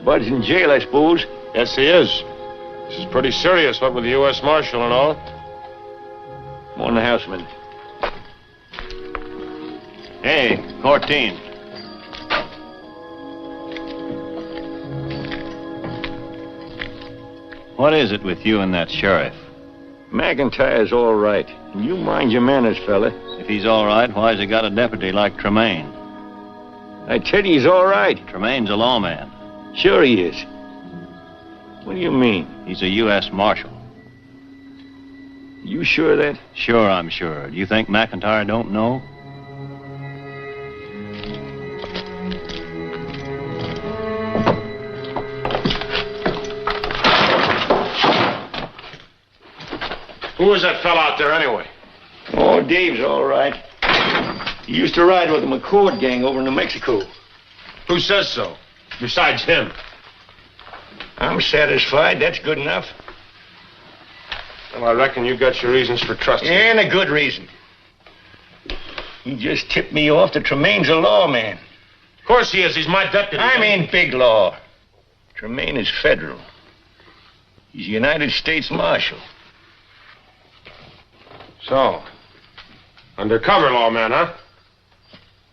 Bud's in jail, I suppose. Yes, he is. This is pretty serious, what with the U.S. Marshal and all. Come on the house a minute. Hey, Corteen. What is it with you and that sheriff? McIntyre's all right. And you mind your manners, fella. If he's all right, why's he got a deputy like Tremaine? I tell you, he's all right. Tremaine's a lawman. Sure he is. What do you mean? He's a U.S. Marshal. You sure of that? Sure, I'm sure. Do you think McIntyre don't know? Who is that fella out there, anyway? Oh, Dave's all right. He used to ride with the McCord gang over in New Mexico. Who says so? Besides him. I'm satisfied. That's good enough. Well, I reckon you got your reasons for trusting him. And a good reason. He just tipped me off that Tremaine's a lawman. Of course he is. He's my deputy. I mean big law. Tremaine is federal. He's a United States Marshal. So, undercover lawman, huh?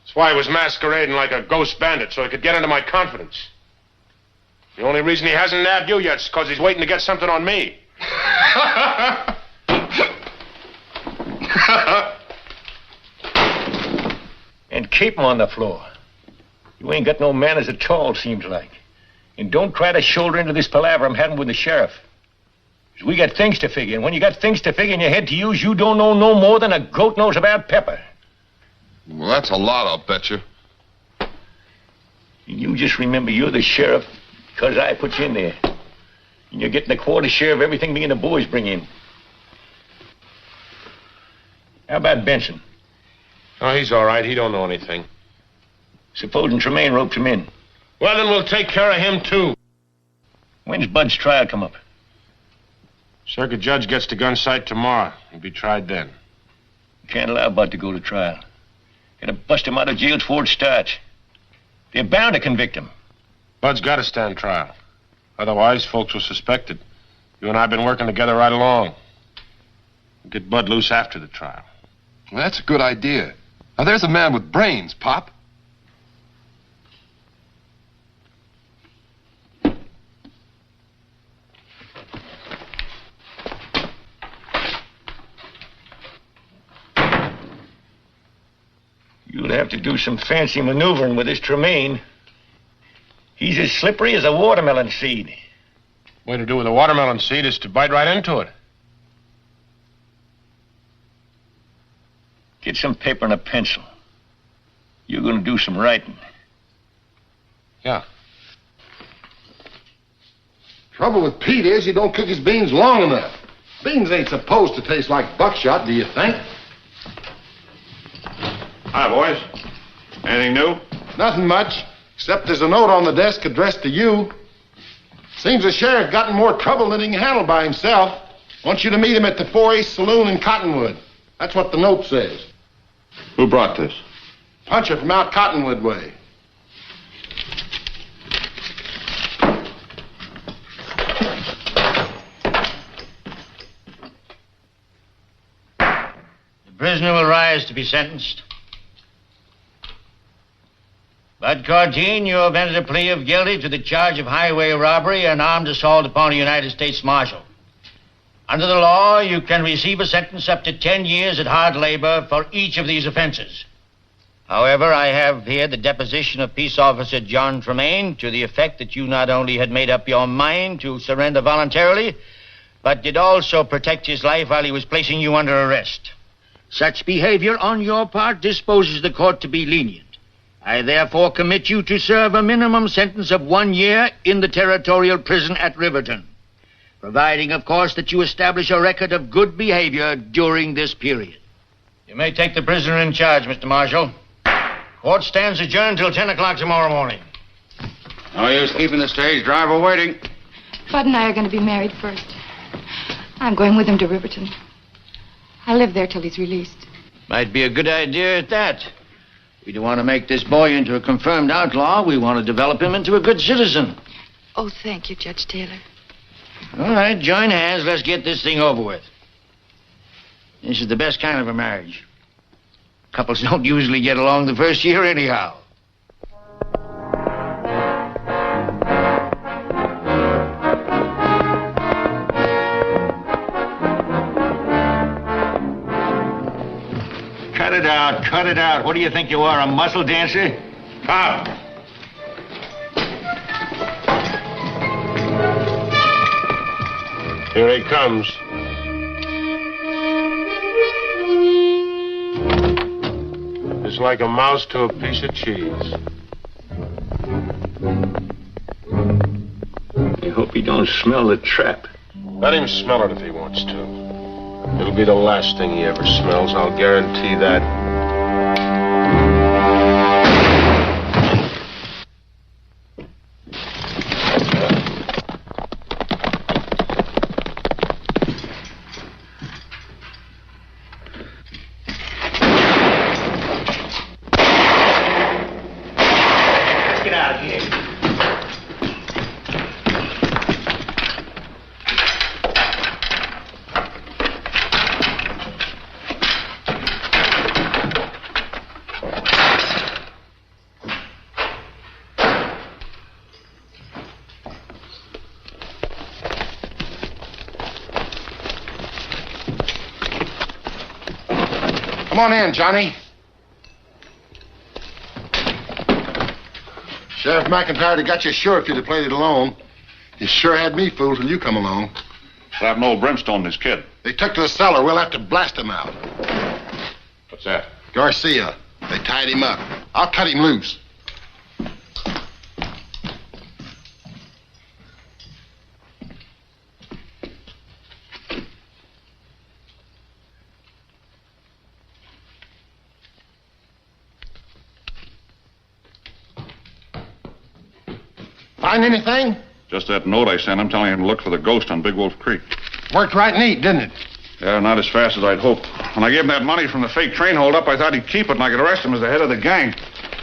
That's why he was masquerading like a ghost bandit, so he could get into my confidence. The only reason he hasn't nabbed you yet is because he's waiting to get something on me. And keep him on the floor. You ain't got no manners at all, seems like. And don't try to shoulder into this palaver I'm having with the sheriff. 'Cause we got things to figure, and when you got things to figure in your head to use, you don't know no more than a goat knows about pepper. Well, that's a lot, I'll bet you. And you just remember you're the sheriff because I put you in there. And you're getting a quarter share of everything me and the boys bring in. How about Benson? Oh, he's all right. He don't know anything. Supposing Tremaine ropes him in. Well, then we'll take care of him, too. When's Bud's trial come up? Circuit judge gets to Gunsight tomorrow. He'll be tried then. You can't allow Bud to go to trial. Gotta bust him out of jail before it starts. They're bound to convict him. Bud's got to stand trial. Otherwise, folks will suspect it. You and I have been working together right along. We'll get Bud loose after the trial. Well, that's a good idea. Now, there's a man with brains, Pop. You'll have to do some fancy maneuvering with this Tremaine. He's as slippery as a watermelon seed. Way to do with a watermelon seed is to bite right into it. Get some paper and a pencil. You're going to do some writing. Yeah. Trouble with Pete is he don't cook his beans long enough. Beans ain't supposed to taste like buckshot, do you think? Hi, boys. Anything new? Nothing much, except there's a note on the desk addressed to you. Seems the sheriff got in more trouble than he can handle by himself. Wants you to meet him at the 4 East Saloon in Cottonwood. That's what the note says. Who brought this? Puncher from out Cottonwood way. The prisoner will rise to be sentenced. Bud Cartine, you have entered a plea of guilty to the charge of highway robbery and armed assault upon a United States Marshal. Under the law, you can receive a sentence up to 10 years at hard labor for each of these offenses. However, I have here the deposition of Peace Officer John Tremaine to the effect that you not only had made up your mind to surrender voluntarily, but did also protect his life while he was placing you under arrest. Such behavior on your part disposes the court to be lenient. I therefore commit you to serve a minimum sentence of 1 year in the territorial prison at Riverton, providing, of course, that you establish a record of good behavior during this period. You may take the prisoner in charge, Mr. Marshal. Court stands adjourned till 10 o'clock tomorrow morning. No use keeping the stage driver waiting. Bud and I are going to be married first. I'm going with him to Riverton. I'll live there till he's released. Might be a good idea at that. We don't want to make this boy into a confirmed outlaw. We want to develop him into a good citizen. Oh, thank you, Judge Taylor. All right, join hands. Let's get this thing over with. This is the best kind of a marriage. Couples don't usually get along the first year anyhow. Cut it out, cut it out. What do you think you are, a muscle dancer? Pop! Here he comes. It's like a mouse to a piece of cheese. I hope he don't smell the trap. Let him smell it if he wants to. It'll be the last thing he ever smells, I'll guarantee that. Get out of here. Come on in, Johnny. Sheriff McIntyre got you sure if you'd have played it alone. You sure had me fooled till you come along. What happened to old Brimstone and his kid? They took to the cellar. We'll have to blast him out. What's that? Garcia. They tied him up. I'll cut him loose. Find anything? Just that note I sent him telling him to look for the ghost on Big Wolf Creek. Worked right neat, didn't it? Yeah, not as fast as I'd hoped. When I gave him that money from the fake train holdup, I thought he'd keep it and I could arrest him as the head of the gang.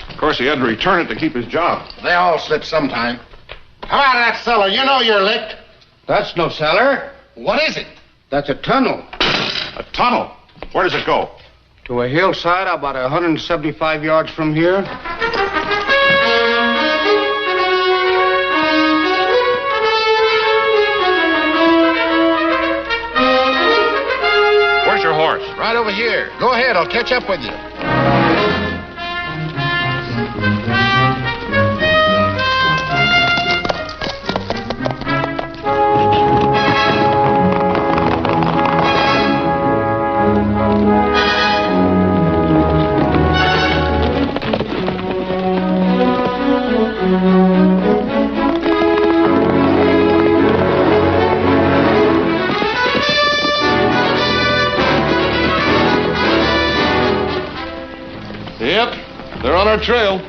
Of course, he had to return it to keep his job. They all slip sometime. Come out of that cellar. You know you're licked. That's no cellar. What is it? That's a tunnel. A tunnel? Where does it go? To a hillside about 175 yards from here. Where's your horse? Right over here. Go ahead. I'll catch up with you. Yep, they're on our trail.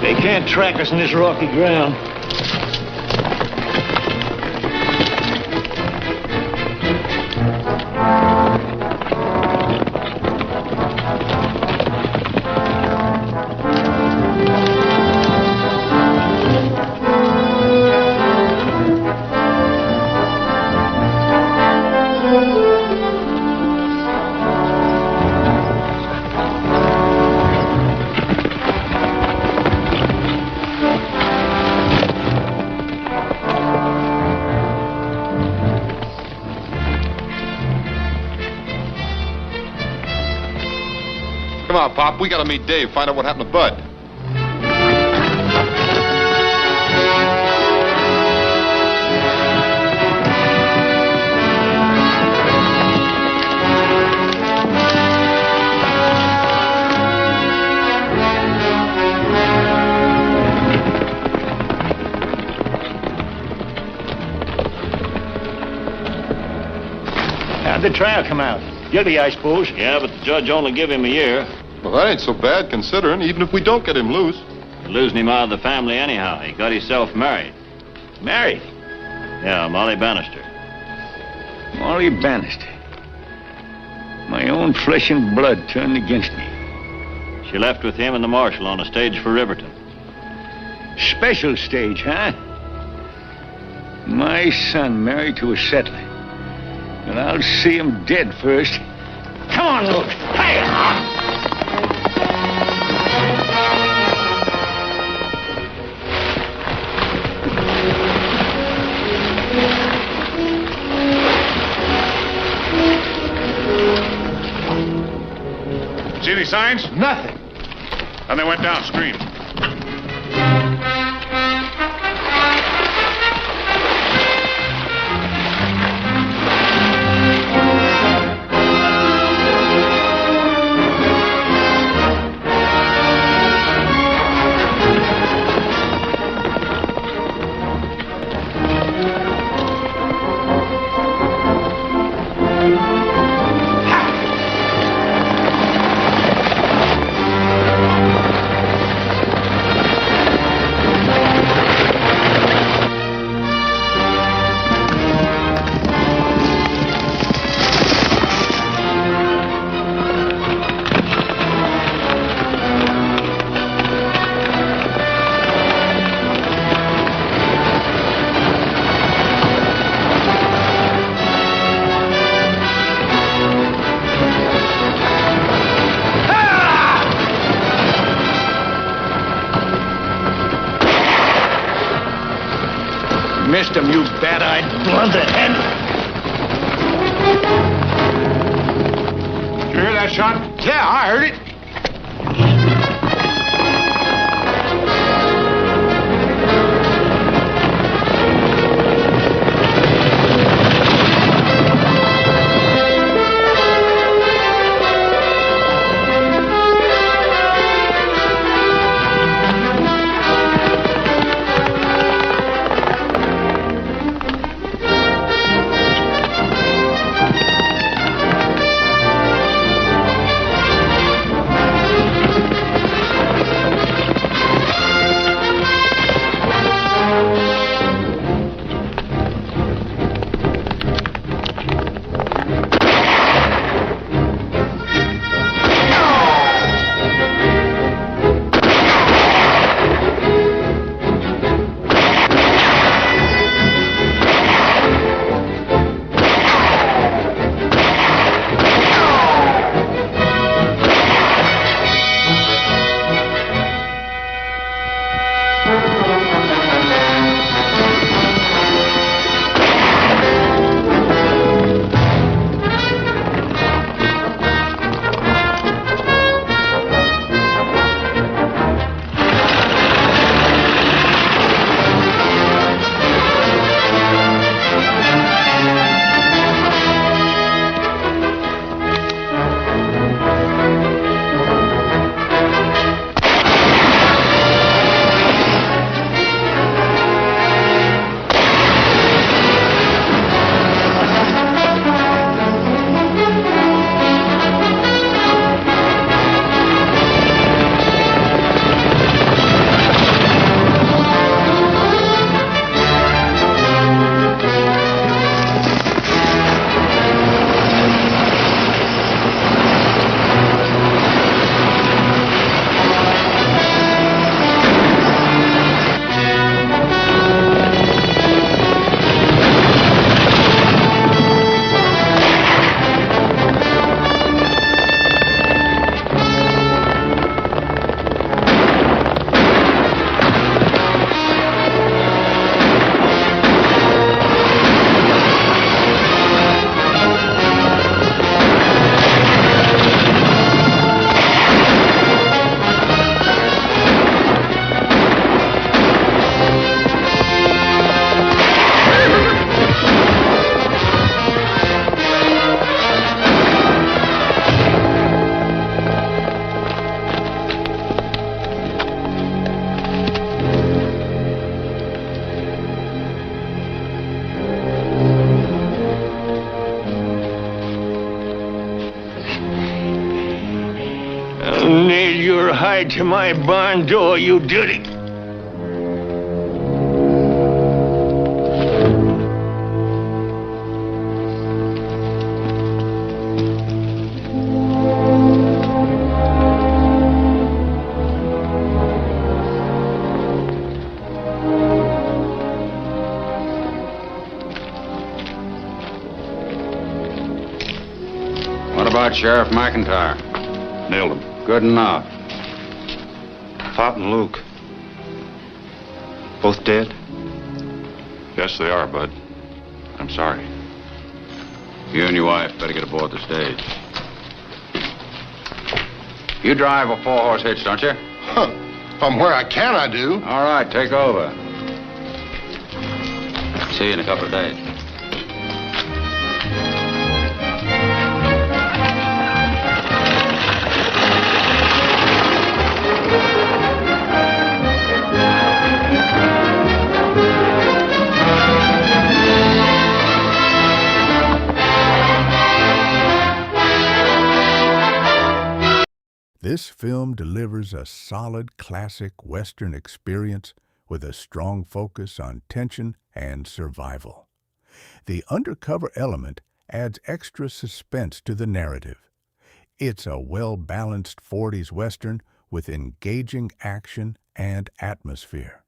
They can't track us in this rocky ground. Come on, Pop. We gotta meet Dave, find out what happened to Bud. How'd the trial come out? Guilty, I suppose. Yeah, but the judge only give him a year. Well, that ain't so bad, considering, even if we don't get him loose. Losing him out of the family anyhow. He got himself married. Married? Yeah, Molly Bannister. Molly Bannister. My own flesh and blood turned against me. She left with him and the marshal on a stage for Riverton. Special stage, huh? My son married to a settler. Well, I'll see him dead first. Come on, Luke. Hey! See any signs? Nothing. And they went downstream. missed him, you bad-eyed blunderhead. Did you hear that shot? Yeah, I heard it. Nail your hide to my barn door, you dirty. What about Sheriff McIntyre? Nailed him. Good enough. Pop and Luke. Both dead? Yes, they are, Bud. I'm sorry. You and your wife better get aboard the stage. You drive a four-horse hitch, don't you? Huh. From where I can, I do. All right, take over. See you in a couple of days. This film delivers a solid classic Western experience with a strong focus on tension and survival. The undercover element adds extra suspense to the narrative. It's a well-balanced 40s Western with engaging action and atmosphere.